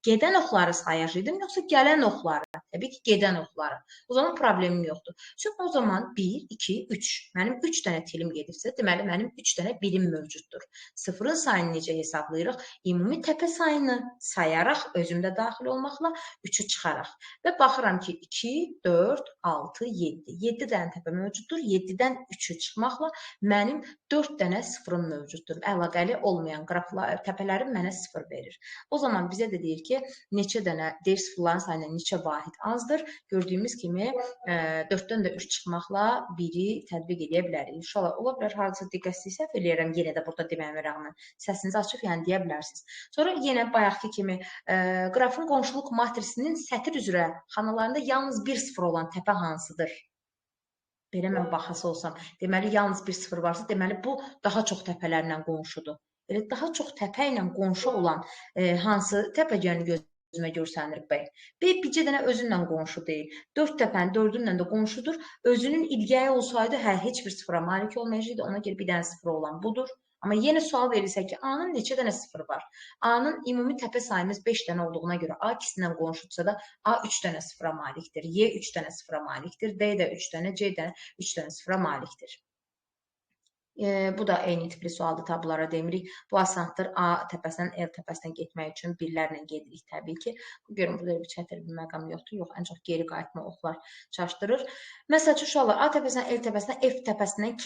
gedən oxları sayacaqdım, yoxsa gələn oxları? Təbii ki, gedən oxları. O zaman problemim yoxdur. Çünki o zaman 1, 2, 3. Mənim 3 dənə tilim gedirsə, deməli mənim 3 dənə birim mövcuddur. Sıfırın sayını necə hesablayırıq? Ümumi təpə sayını sayaraq, özümdə daxil olmaqla 3-ü çıxaraq. Və baxıram ki, 2, 4, 6, 7. 7 dənə təpə mövcuddur. 7-dən 3-ü çıxmaqla mənim 4 dənə sıfırım mövcuddur. Əlaqəli olmayan qraflar, təpələrim mənə sıfır verir. O zaman bizə də deyir ki, neçə dənə deyir sıfırların sayına neçə vahid azdır. Gördüyümüz kimi 4-dən də 3 çıxmaqla 1-i tətbiq edə bilərik. İnşallah ola bilər hardasa diqqətsizlik səhv eləyirəm yenə də burada deməyimə rəğmən. Səsinizi açıb yəni deyə bilərsiniz. Sonra yenə bayaqki kimi qrafın qonşuluq matrisinin sətir üzrə xanalarında yalnız bir sıfır olan təpə hansıdır? Belə mən baxası olsam, deməli yalnız bir sıfır varsa, deməli bu daha çox təpələrlə qonşudur. Elə daha çox təpə ilə qonşu olan hansı təpəcəni gözümə görsənir B? B bircə dənə özünlə qonşu deyil. 4 təpənin 4-ünlə də qonşudur. Özünün ilgəyi olsaydı, heç bir sıfıra malik olmayacaqdı. Ona görə bir dənə sıfır olan budur. Amma yenə sual verirsə ki, A-nın neçə dənə sıfır var? A-nın ümumi təpə sayımız 5 dənə olduğuna görə A ikisindən qonşudursa da A 3 dənə sıfıra malikdir. Y 3 dənə sıfıra malikdir. D də 3 dənə, C də 3 dənə sıfıra malikdir. Bu da eyni tipli sualdır, tabulara demirik. Bu asandır. A təpəsindən L təpəsinə getmək üçün birlərlə gedirik təbii ki. Görün, burada bir çətir bir məqam yoxdur. Yox, ən çox geri qayıtma oxlar çaşdırır. Məsəl üçün, uşaqlar, A təpəsindən L təpəsinə F təpəsindən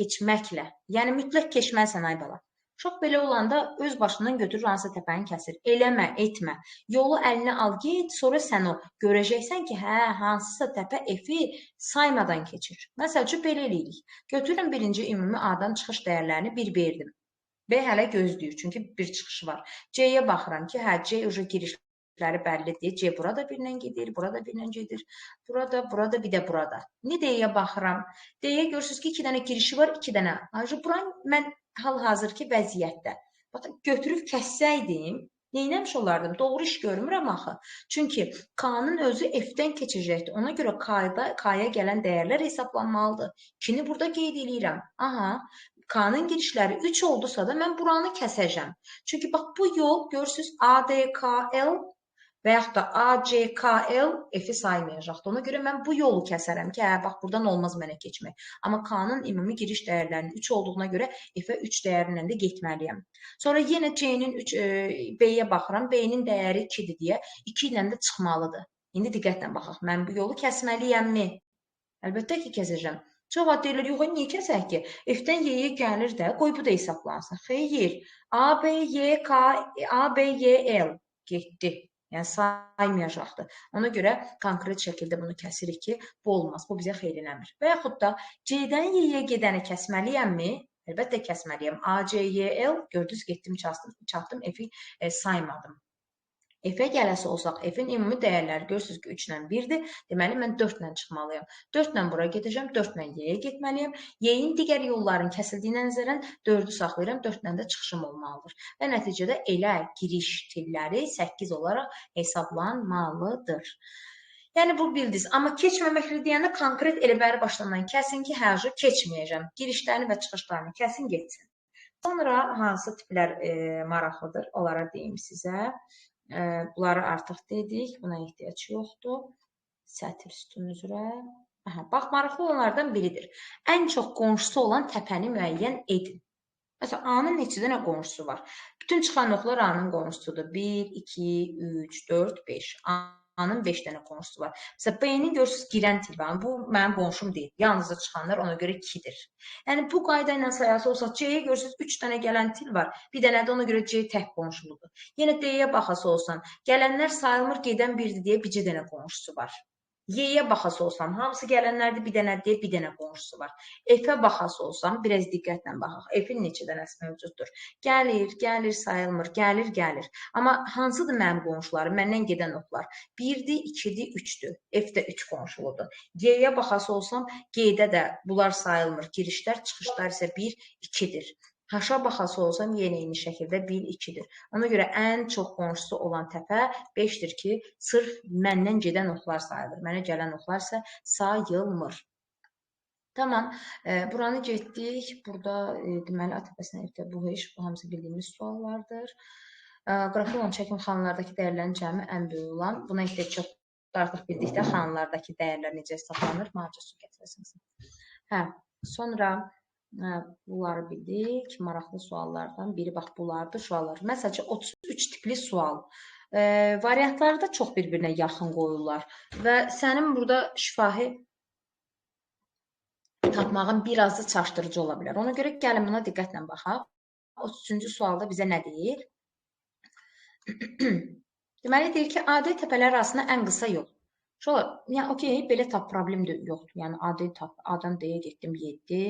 keçməklə, yəni mütləq keçməlisən ay bala. Uşaq belə olanda öz başından götürür, hansısa təpəni kəsir. Eləmə, etmə. Yolu əlinə al, get, sonra sən o görəcəksən ki, hansısa təpə F-i saymadan keçir. Məsəl üçün, belə eləyirik. Götürün birinci ümumi A-dan çıxış dəyərlərini bir verdim. B hələ gözləyir, çünki bir çıxışı var. C-yə baxıram ki, C girişləri bəllidir. C burada birlə gedir, burada birlə gedir. Burada, bir də burada. İndi D-yə baxıram. D-yə görürsünüz ki, 2 dənə girişi var, 2 dənə. Buranı mən hal-hazırki vəziyyətdə. Götürüb kəssəydim, neynəmiş olardım? Doğru iş görmürəm axı. Çünki K-nın özü F-dən keçəcəkdir. Ona görə K-ya gələn dəyərlər hesablanmalıdır. 2-ni burada qeyd edirəm. K-nın girişləri 3 oldusa da mən buranı kəsəcəm. Çünki bax bu yol görürsünüz ADKL və yaxud da ACKL F-i saymayacaqdır. Ona görə mən bu yolu kəsərəm ki, hə, bax, buradan olmaz mənə keçmək. Amma K-nın ümumi giriş dəyərlərinin 3 olduğuna görə F-ə 3 dəyərinlə də getməliyəm. Sonra yenə C-nin B-yə baxıram. B-nin dəyəri 2-dir deyə 2 ilə də çıxmalıdır. İndi diqqətlə baxaq. Mən bu yolu kəsməliyəmmi? Əlbəttə ki, kəsəcəm. Çox vaxt deyilir, yox, niyə kəsək ki? F-dən Y-yə gəlir də, qoy bu da hesaplansın. Xeyr. A, B, Y, K, A, B, Y, L getdi. Yəni saymayacaqdır. Ona görə konkret şəkildə bunu kəsirik ki, bu olmaz. Bu bizə xeyir eləmir. Və yaxud da C-dən Y-yə gedəni kəsməliyəmmi? Əlbəttə kəsməliyəm. A, C, Y, L gördünüz, getdim, çatdım, F-i saymadım. F-ə gələsi olsaq, F-in ümumi dəyərləri görürsünüz ki, 3 ilə 1-dir. Deməli, mən 4 ilə çıxmalıyam. 4 ilə bura gedəcəm, 4 ilə Y-yə getməliyəm. Y-in digər yolların kəsildiyinə nəzərən 4-ü saxlayıram, 4 ilə də çıxışım olmalıdır. Və nəticədə elə giriş tilləri 8 olaraq hesablanmalıdır. Yəni, bu bildiniz. Amma keçməməklə deyəndə konkret elə bəri başlandan kəsin ki, hə, keçməyəcəm. Girişlərini və çıxışlarını kəsin, getsin. Sonra hansı tiplər maraqlıdır, onlara deyim sizə. Bunları artıq dedik, buna ehtiyac yoxdur. Sətr sütun üzrə. Bax, maraqlı olanlardan biridir. Ən çox qonşusu olan təpəni müəyyən edin. Məsələn, A-nın neçə dənə qonşusu var? Bütün çıxan oxlar A-nın qonşusudur. 1, 2, 3, 4, 5. A-nın 5 dənə qonşusu var. Məsələn, B-nin görürsünüz girən til var. Bu mənim qonşum deyil. Yalnızca çıxanlar ona görə 2-dir. Yəni, bu qayda ilə sayası olsa, C-yə görürsünüz 3 dənə gələn til var. Bir dənə də ona görə C tək qonşuludur. Yenə D-yə baxası olsan, gələnlər sayılmır, gedən birdir deyə bircə dənə qonşusu var. Y-yə baxası olsam, hamısı gələnlərdə bir dənə deyə bir dənə qonşusu var. F-ə baxası olsam, biraz diqqətlə baxaq. F-in neçə dənəsi mövcuddur? Gəlir, gəlir, sayılmır, gəlir, gəlir. Amma hansıdır mənim qonşularım, məndən gedən oxlar? 1-dir, 2-dir, 3-dür. F-də 3 qonşuludur. G-yə baxası olsam, G-də də bunlar sayılmır. Girişlər, çıxışlar isə 1, 2-dir. H-a baxası olsam, yenə eyni şəkildə 1, 2-dir. Ona görə ən çox qonşusu olan təpə 5-dir ki, sırf məndən gedən oxlar sayılır. Mənə gələn oxlar isə sayılmır. Tamam, buranı getdik. Burada deməli, A təpəsinə evdə bu hamısı bildiyimiz suallardır. Qrafik çəkim xanılardakı dəyərlərin cəmi ən böyük olan. Buna ehtiyac yoxdur. Artıq bildikdə xanılardakı dəyərlər necə hesablanır? Müalicə su gətirəsiniz. Sonra bunları bildik. Maraqlı suallardan biri bax bunlardır suallar. Məsəlcə 33 tipli sual. Variantları da çox bir-birinə yaxın qoyurlar və sənin burada şifahi tapmağın biraz da çaşdırıcı ola bilər. Ona görə gəlin buna diqqətlə baxaq. 33-cü sualda bizə nə deyir? Deməli, deyir ki, adi təpələr arasında ən qısa yol. Yəni, okey, belə tap problem yoxdur. Yəni, A-dan D-yə getdim 7.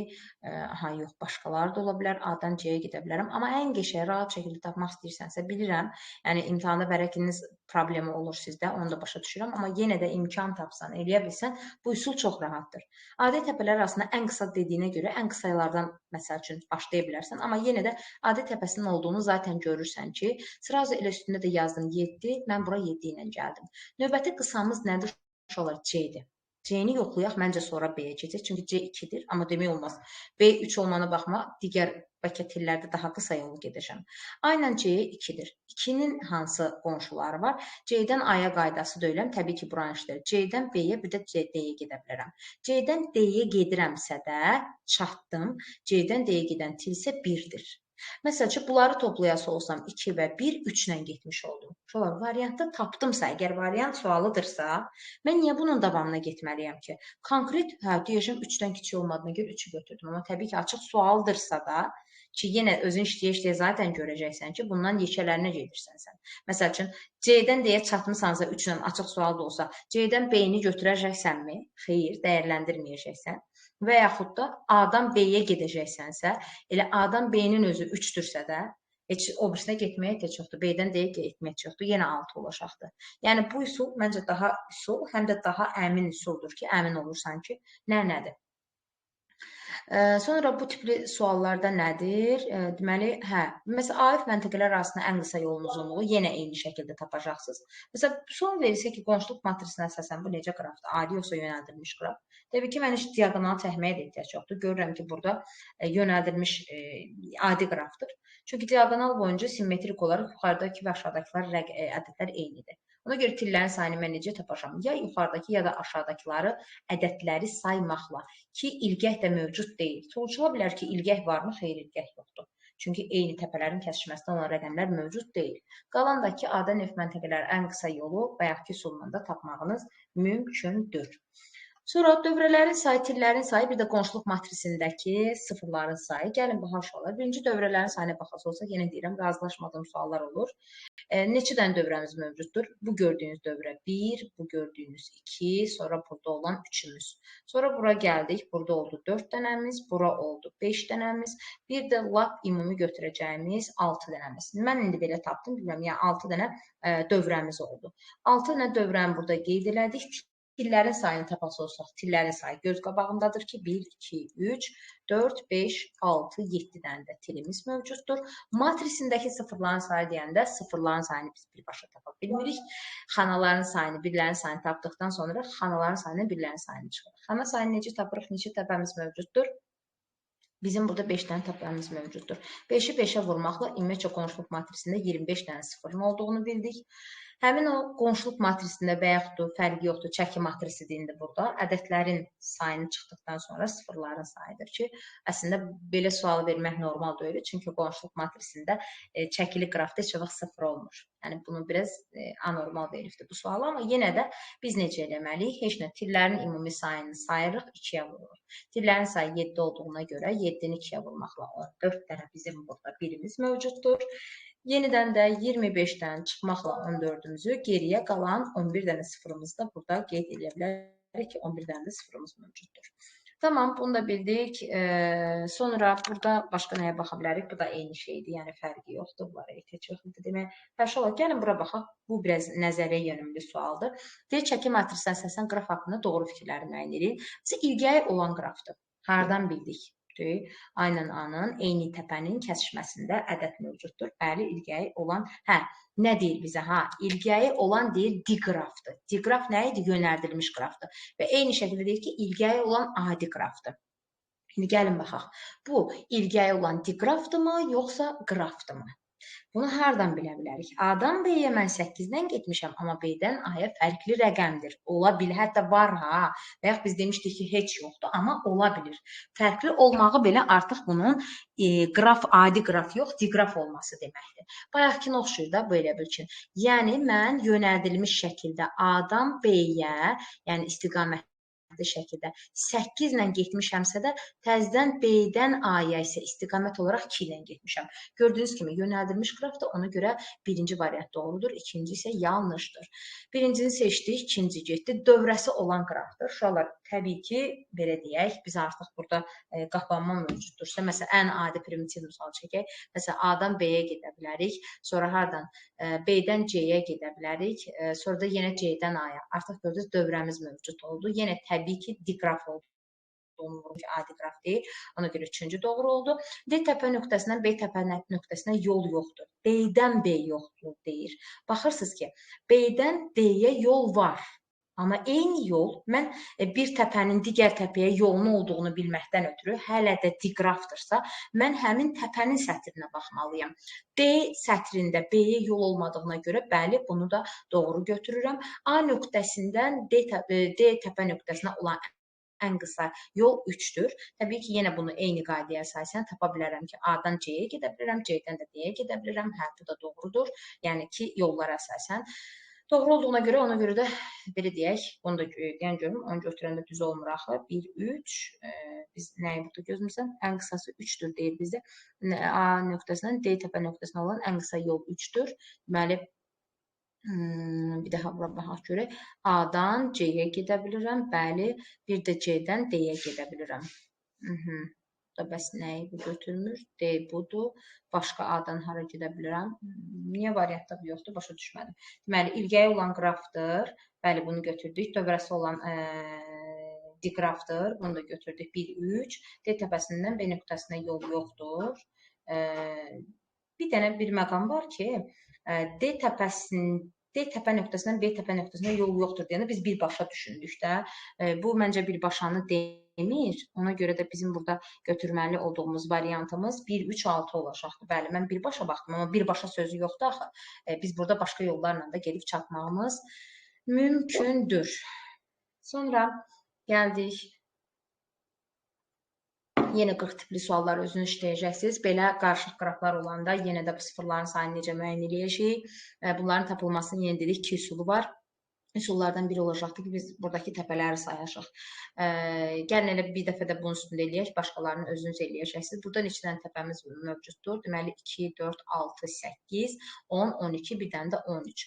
Yox, başqaları da ola bilər. A-dan C-yə gedə bilərəm. Amma ən qəşəng, rahat şəkildə tapmaq istəyirsənsə, bilirəm. Yəni, imtahanda vərəqiniz problemi olur sizdə, onu da başa düşürəm. Amma yenə də imkan tapsan, eləyə bilsən, bu üsul çox rahatdır. Adi təpələr arasında ən qısa dediyinə görə, ən qısalardan, məsəl üçün, başlaya bilərsən. Amma yenə də adi təpəsinin olduğunu zaten görürsən ki, sırazı elə üstündə də yazdım 7, mən bura 7 ilə gəldim. Növbəti qısamız nədir? C-dir. C-ni yoxlayaq, məncə sonra B-yə keçək. Çünki C 2-dir, amma demək olmaz. B 3 olmana baxma, digər bəkətillərdə daha qısa yolu gedəcəm. A ilə C 2-dir. 2-nin hansı qonşuları var? C-dən A-ya qaydası döyüləm. Təbii ki, buranı işləyir. C-dən B-yə, bir də D-yə gedə bilərəm. C-dən D-yə gedirəmsə də çatdım. C-dən D-yə gedən til isə 1-dir. Məsələn, bunları toplayası olsam 2 və 1, 3 ilə getmiş oldum. Variantda tapdımsa, əgər variant sualıdırsa, mən niyə bunun davamına getməliyəm ki? Konkret, deyəcəm 3-dən kiçik olmadığına görə 3-ü götürdüm. Amma təbii ki, açıq sualdırsa da, ki, yenə özün işləyə-işləyə zaten görəcəksən ki, bundan yekələrinə gedirsən sən. Məsəl üçün, C-dən D-yə çatmısansa 3 ilə açıq sual da olsa, C-dən B-ni götürəcəksənmi? Xeyr, dəyərləndirməyəcəksən. Və yaxud da A-dan B-yə gedəcəksənsə, elə A-dan B-nin özü 3-dürsə də, heç o birisinə getməyə ehtiyac yoxdur. B-dən D-yə getməyə ehtiyac yoxdur. Yenə 6 olacaqdır. Yəni, bu üsul məncə daha üsul, həm də daha əmin üsuldur ki, əmin olursan ki, nədir. Sonra bu tipli suallarda nədir? Deməli, məsələn, AF məntəqələr arasında ən qısa yolun uzunluğu yenə eyni şəkildə tapacaqsınız. Məsələn, sual verirsə ki, qonşuluq matrisinə əsasən bu necə qrafdır? Adi yoxsa yönəldilmiş qraf? Təbii ki, mən heç diaqonal çəkməyə də ehtiyac yoxdur. Görürəm ki, burada yönəldilmiş adi qrafdır. Çünki diaqonal boyunca simmetrik olaraq yuxarıdakı və aşağıdakılar ədədlər eynidir. Ona görə tillərin sayını mən necə tapacağam? Ya yuxarıdakı, ya da aşağıdakıları ədədləri saymaqla ki, ilgək də mövcud deyil. Soruşula bilər ki, ilgək varmı? Xeyr, ilgək yoxdur. Çünki eyni təpələrin kəsişməsində olan rəqəmlər mövcud deyil. Qalandakı A-da neft məntəqələri ən qısa yolu bayaqki üsulunda tapmağınız mümkündür. Sonra dövrələrin sayı, tillərin sayı, bir də qonşuluq matrisindəki sıfırların sayı. Gəlin, baxaq uşaqlar. Birinci dövrələrin sayına baxası olsaq, yenə deyirəm, razılaşmadığım suallar olur. Neçə dənə dövrəmiz mövcuddur? Bu gördüyünüz dövrə 1, bu gördüyünüz 2, sonra burada olan 3-ümüz. Sonra bura gəldik, burada oldu 4 dənəmiz, bura oldu 5 dənəmiz, bir də lap ümumi götürəcəyimiz 6 dənəmiz. Mən indi belə tapdım, bilmirəm, yəni 6 dənə dövrəmiz oldu. 6 dənə dövrəni burada qeyd elədik. Tillərin sayını tapası olsaq, tillərin sayı göz qabağındadır ki, 1, 2, 3, 4, 5, 6, 7 dənə də tilimiz mövcuddur. Matrisindəki sıfırların sayı deyəndə sıfırların sayını biz birbaşa tapa bilmirik. Xanaların sayını, birlərin sayını tapdıqdan sonra xanaların sayını, birlərin sayını çıxırıq. Xana sayını necə tapırıq, neçə təpəmiz mövcuddur? Bizim burada 5 dənə təpəmiz mövcuddur. 5-i 5-ə vurmaqla ümumiyyətcə qonşuluq matrisində 25 dənə sıfırın olduğunu bildik. Həmin o qonşuluq matrisində və yaxud fərqi yoxdur, çəki matrisidir indi burada. Ədədlərin sayını çıxdıqdan sonra sıfırların sayıdır ki, əslində belə sual vermək normal deyil. Çünki qonşuluq matrisində çəkili qrafda heç vaxt sıfır olmur. Yəni, bunu biraz anormal verilibdir bu sual. Amma yenə də biz necə eləməliyik? Heç nə, tillərin ümumi sayını sayırıq, 2-yə vururuq. Tillərin sayı 7 olduğuna görə 7-ni 2-yə vurmaqla 14 dənə bizim burada birimiz mövcuddur. Yenidən də 25-dən çıxmaqla 14-ümüzü, geriyə qalan 11 dənə sıfırımızı da burada qeyd edə bilərik ki, 11 dənə də sıfırımız mövcuddur. Tamam, bunu da bildik. Sonra burada başqa nəyə baxa bilərik? Bu da eyni şeydir, yəni fərqi yoxdur. Bunlara ehtiyac yoxdur demək. Fərqi olaraq, gəlin bura baxaq. Bu biraz nəzəriyyə yönümlü sualdır. Deyir, çəki matrisindən səslən qraf haqqında doğru fikirləri müəyyən edin. Bizə ilgəyi olan qrafdır. Hardan bildik? Aynen A-nın eyni təpənin kəsişməsində ədəd mövcuddur. Bəli, ilgəyi olan, nə deyir bizə? İlgəyi olan deyir diqrafdır. Diqraf nə idi? Yönəldilmiş qrafdır. Və eyni şəkildə deyir ki, ilgəyi olan adi qrafdır. İndi gəlin baxaq. Bu, ilgəyi olan diqrafdırmı, yoxsa qrafdırmı? Bunu hardan bilə bilərik? A-dan B-yə mən 8-dən getmişəm, amma B-dən A-ya fərqli rəqəmdir. Ola bilir, hətta var və yaxud biz demişdik ki, heç yoxdur, amma ola bilir. Fərqli olmağı belə artıq bunun qraf, adi qraf yox, diqraf olması deməkdir. Bayaqkına oxşuyur da belə bil ki. Yəni, mən yönəldilmiş şəkildə A-dan B-yə, yəni istiqamət şəkildə 8 ilə getmişəmsə də təzədən B-dən A-ya isə istiqamət olaraq 2 ilə getmişəm. Gördüyünüz kimi yönəldilmiş qraf da ona görə birinci variant doğrudur, ikinci isə yanlışdır. Birincini seçdik, ikinci getdi. Dövrəsi olan qrafdır. Uşaqlar, təbii ki, belə deyək, biz artıq burada qapanma mövcuddursa, məsələn, ən adi primitiv misal çəkək. Məsələn, A-dan B-yə gedə bilərik, sonra hardan B-dən C-yə gedə bilərik, sonra da yenə C-dən A-ya. Artıq gördünüz, dövrəmiz mövcud oldu. Yenə təbii ki, diqraf oldu. Adi qraf deyil. Ona görə üçüncü doğru oldu. D təpə nöqtəsindən B təpə nöqtəsinə yol yoxdur. D-dən B yoxdur deyir. Baxırsınız ki, B-dən D-yə yol var. Amma eyni yol, mən bir təpənin digər təpəyə yolunu olduğunu bilməkdən ötürü, hələ də diqrafdırsa, mən həmin təpənin sətrinə baxmalıyam. D sətrində B-yə yol olmadığına görə, bəli, bunu da doğru götürürəm. A nöqtəsindən D təpə nöqtəsinə olan ən qısa yol 3-dür. Təbii ki, yenə bunu eyni qaydaya əsasən tapa bilərəm ki, A-dan C-yə gedə bilərəm, C-dən də D-yə gedə bilərəm. Bu da doğrudur. Yəni ki, yollara əsasən. Doğru olduğuna görə, ona görə də belə deyək, onu da deyən görüm, onu götürəndə düz olmur axı. 1, 3, biz nəyi burada gözümüzdən? Ən qısası 3-dür deyir bizdə. A nöqtəsindən D təpə nöqtəsinə olan ən qısa yol 3-dür. Deməli, bir daha bura baxaq görək. A-dan C-yə gedə bilirəm. Bəli, bir də C-dən D-yə gedə bilirəm. Da bəs nəyi bu götürmür? D budur. Başqa A-dan hara gedə bilirəm? Niyə variantda bu yoxdur? Başa düşmədim. Deməli, ilgəyi olan qrafdır. Bəli, bunu götürdük. Dövrəsi olan diqrafdır. Bunu da götürdük. 1, 3. D təpəsindən B nöqtəsinə yol yoxdur. Bir dənə bir məqam var ki, D təpəsinin D təpə nöqtəsindən B təpə nöqtəsinə yol yoxdur deyəndə biz birbaşa düşündük də. Bu məncə birbaşanı demir. Ona görə də bizim burada götürməli olduğumuz variantımız 1, 3, 6 olacaqdır. Bəli, mən birbaşa baxdım, amma birbaşa sözü yoxdur axı. Biz burada başqa yollarla da gedib çatmağımız mümkündür. Sonra gəldik. Yenə 40 tipli suallar özünüz işləyəcəksiniz. Belə qarışıq qraflar olanda yenə də bu sıfırların sayını necə müəyyən edəcəyik? Bunların tapılmasının yenə dedik 2 üsulu var. Üsullardan biri olacaqdır ki, biz buradakı təpələri sayacaq. Gəlin elə bir dəfə də bunun üstündə eləyək, başqalarını özünüz eləyəcəksiniz. Burada neçə dənə təpəmiz mövcuddur? Deməli, 2, 4, 6, 8, 10, 12, bir dənə də 13.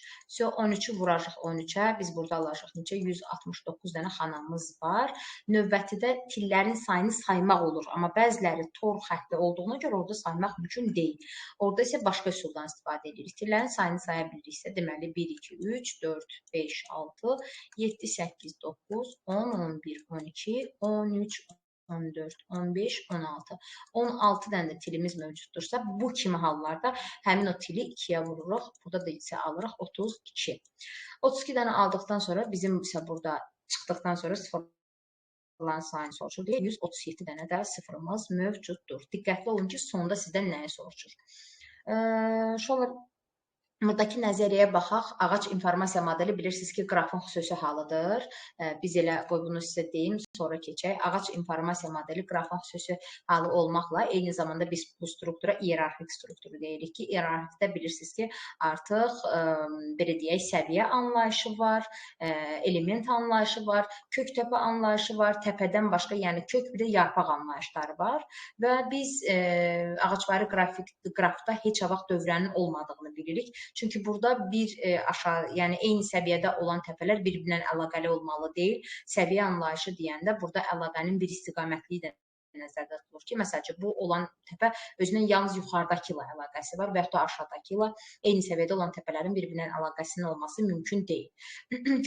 13-ü vuracaq 13-ə, biz burada alacaq necə? 169 dənə xanamız var. Növbətidə tillərin sayını saymaq olur, amma bəziləri tor xətti olduğuna görə orada saymaq mümkün deyil. Orada isə başqa üsuldan istifadə edirik. Tillərin sayını saya biliriksə, deməli, 1, 2, 3, 4, 5, 6, 7, 8, 9, 10, 11, 12, 13, 14, 15, 16. 16 dənə də tilimiz mövcuddursa, bu kimi hallarda həmin o tili 2-yə vururuq. Burada da isə alırıq 32. 32 dənə aldıqdan sonra bizim isə burada çıxdıqdan sonra sıfırların sayını soruşur deyə 137 dənə də sıfırımız mövcuddur. Diqqətli olun ki, sonda sizdən nəyi soruşur. Şöyle buradakı nəzəriyyəyə baxaq. Ağac informasiya modeli bilirsiniz ki, qrafın xüsusi halıdır. Biz elə qoy bunu sizə deyim, sonra keçək. Ağac informasiya modeli qrafın xüsusi halı olmaqla eyni zamanda biz bu struktura iyerarxik strukturu deyirik ki, iyerarxikdə bilirsiniz ki, artıq belə deyək, səviyyə anlayışı var, element anlayışı var, kök təpə anlayışı var, təpədən başqa, yəni kök bir də yarpaq anlayışları var və biz ağacvari qrafda heç vaxt dövrənin olmadığını bilirik. Çünki burada bir aşağı, yəni eyni səviyyədə olan təpələr bir-birinə əlaqəli olmalı deyil. Səviyyə anlayışı deyəndə burada əlaqənin bir istiqamətliyi də nəzərdə tutulur ki, məsələn, bu olan təpə özünün yalnız yuxarıdakı ilə əlaqəsi var və yaxud da aşağıdakı ilə eyni səviyyədə olan təpələrin bir-birinə əlaqəsinin olması mümkün deyil.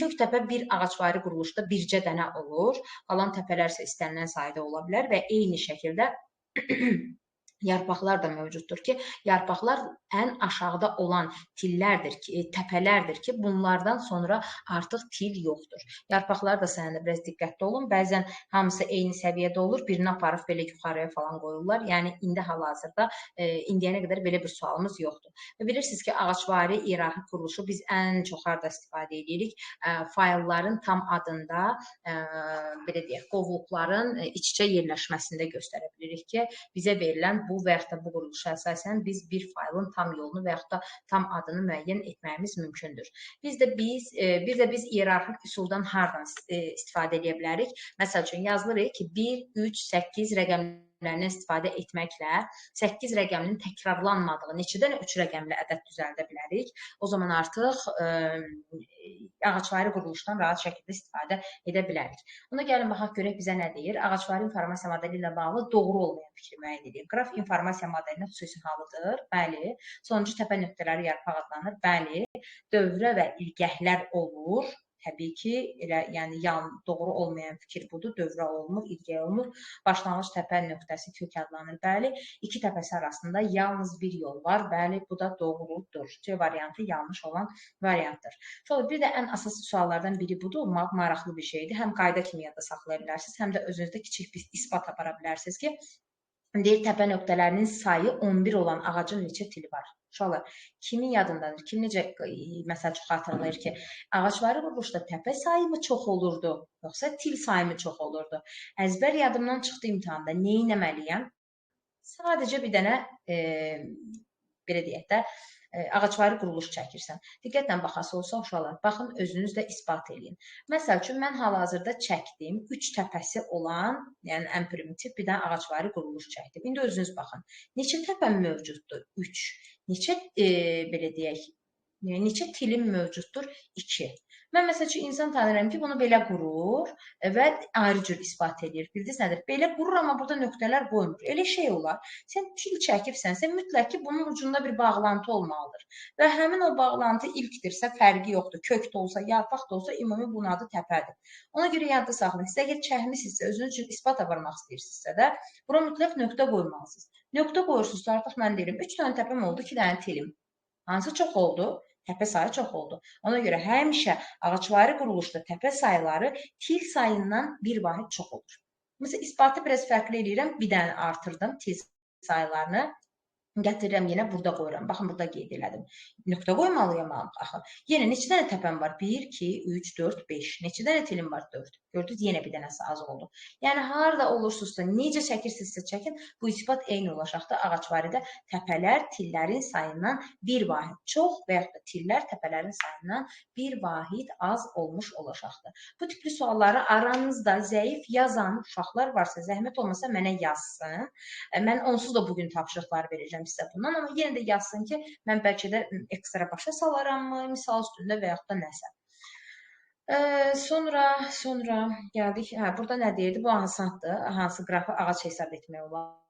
Kök təpə bir ağacvari quruluşda bircə dənə olur, qalan təpələr isə istənilən sayda ola bilər və eyni şəkildə yarpaqlar da mövcuddur ki, yarpaqlar ən aşağıda olan tillərdir ki, təpələrdir ki, bunlardan sonra artıq til yoxdur. Yarpaqlar da sayında biraz diqqətli olun. Bəzən hamısı eyni səviyyədə olur, birini aparıb belə yuxarıya falan qoyurlar. Yəni indi hal-hazırda indiyənə qədər belə bir sualımız yoxdur. Və bilirsiniz ki, ağacvari iyerarxik quruluşu biz ən çox harda istifadə edirik? Faylların tam adında belə deyək, qovluqların iç-içə yerləşməsində göstərə bilirik ki, bizə verilən bu və yaxud da bu quruluşa əsasən biz bir faylın tam yolunu və yaxud da tam adını müəyyən etməyimiz mümkündür. Bir də biz iyerarxik üsuldan hardan istifadə edə bilərik? Məsəl üçün yazılır ki, 1, 3, 8 rəqəmlərindən istifadə etməklə 8 rəqəminin təkrarlanmadığı neçə dənə 3 rəqəmli ədəd düzəldə bilərik. O zaman artıq ağacvari quruluşdan rahat şəkildə istifadə edə bilərik. Ona gəlin baxaq görək bizə nə deyir. Ağacvari informasiya modeli ilə bağlı doğru olmayan fikri müəyyən edir. Qraf informasiya modelinin xüsusi halıdır. Bəli. Sonuncu təpə nöqtələri yarpaq adlanır. Bəli. Dövrə və ilgəklər olur. Təbii ki, elə yəni doğru olmayan fikir budur. Dövrə olmur, ilgək olmur. Başlanğıc təpə nöqtəsi kök adlanır. Bəli. İki təpəsi arasında yalnız bir yol var. Bəli, bu da doğrudur. C variantı yanlış olan variantdır. Sonra bir də ən əsas suallardan biri budur. Maraqlı bir şeydir. Həm qayda kimi yadda saxlaya bilərsiniz, həm də özünüzdə kiçik bir isbat apara bilərsiniz ki, deyir təpə nöqtələrinin sayı 11 olan ağacın neçə tili var? Uşaqlar, kimin yadındadır? Kim necə məsəl üçün xatırlayır ki, ağacvari quruluşda təpə sayı mı çox olurdu, yoxsa til sayı mı çox olurdu? Əzbər yadımdan çıxdı imtahanda. Nə etməliyəm? Sadəcə bir dənə belə deyək də ağacvari quruluş çəkirsən. Diqqətlə baxası olsa uşaqlar, baxın özünüz də isbat edin. Məsəl üçün mən hal-hazırda çəkdim 3 təpəsi olan, yəni ən primitiv bir dənə ağacvari quruluş çəkdim. İndi özünüz baxın. Neçə təpəm mövcuddur? 3. Neçə belə deyək, neçə tilim mövcuddur? 2. Mən məsəl üçün insan tanıyıram ki, bunu belə qurur və ayrı cür isbat edir. Bildiniz nədir? Belə qurur, amma burada nöqtələr qoymur. Elə şey olar. Sən fil çəkibsənsə, mütləq ki, bunun ucunda bir bağlantı olmalıdır. Və həmin o bağlantı ilkdirsə, fərqi yoxdur. Kök də olsa, yarpaq da olsa, ümumi bunun adı təpədir. Ona görə yadda saxlayın. Siz əgər çəkmisinizsə, özünüz üçün isbat aparmaq istəyirsinizsə də, bura mütləq nöqtə qoymalısınız. Nöqtə qoyursunuzsa, artıq mən deyirəm, 3 dənə təpəm oldu, 2 dənə tilim. Hansı çox oldu? təpə sayı çox oldu. Ona görə həmişə ağaçvari quruluşda təpə sayları til sayından bir vahid çox olur. Məsələn, isbatı biraz fərqli eləyirəm. Bir dənə artırdım til saylarını. Gətirirəm yenə burada qoyuram. Baxın, burada qeyd elədim. Nöqtə qoymalıyam axı. Yenə neçə dənə təpəm var? 1, 2, 3, 4, 5. Neçə dənə tilim var? 4. Gördünüz, yenə bir dənəsi az oldu. Yəni, harada olursunuzsa, necə çəkirsinizsə çəkin, bu isbat eyni olacaqdır. Ağacvarıda təpələr tillərin sayından bir vahid çox və yaxud da tillər təpələrin sayından bir vahid az olmuş olacaqdır. Bu tipli sualları aranızda zəif yazan uşaqlar varsa, zəhmət olmasa mənə yazsın. Mən onsuz da bugün tapşırıqlar verəcəm sizə bundan, amma yenə də yazsın ki, mən bəlkə də ekstra başa salaram, misal üstündə və yaxud da nəsə. Sonra gəldik, burada nə deyirdi? Bu hansı qrafı ağac hesab etmək olar?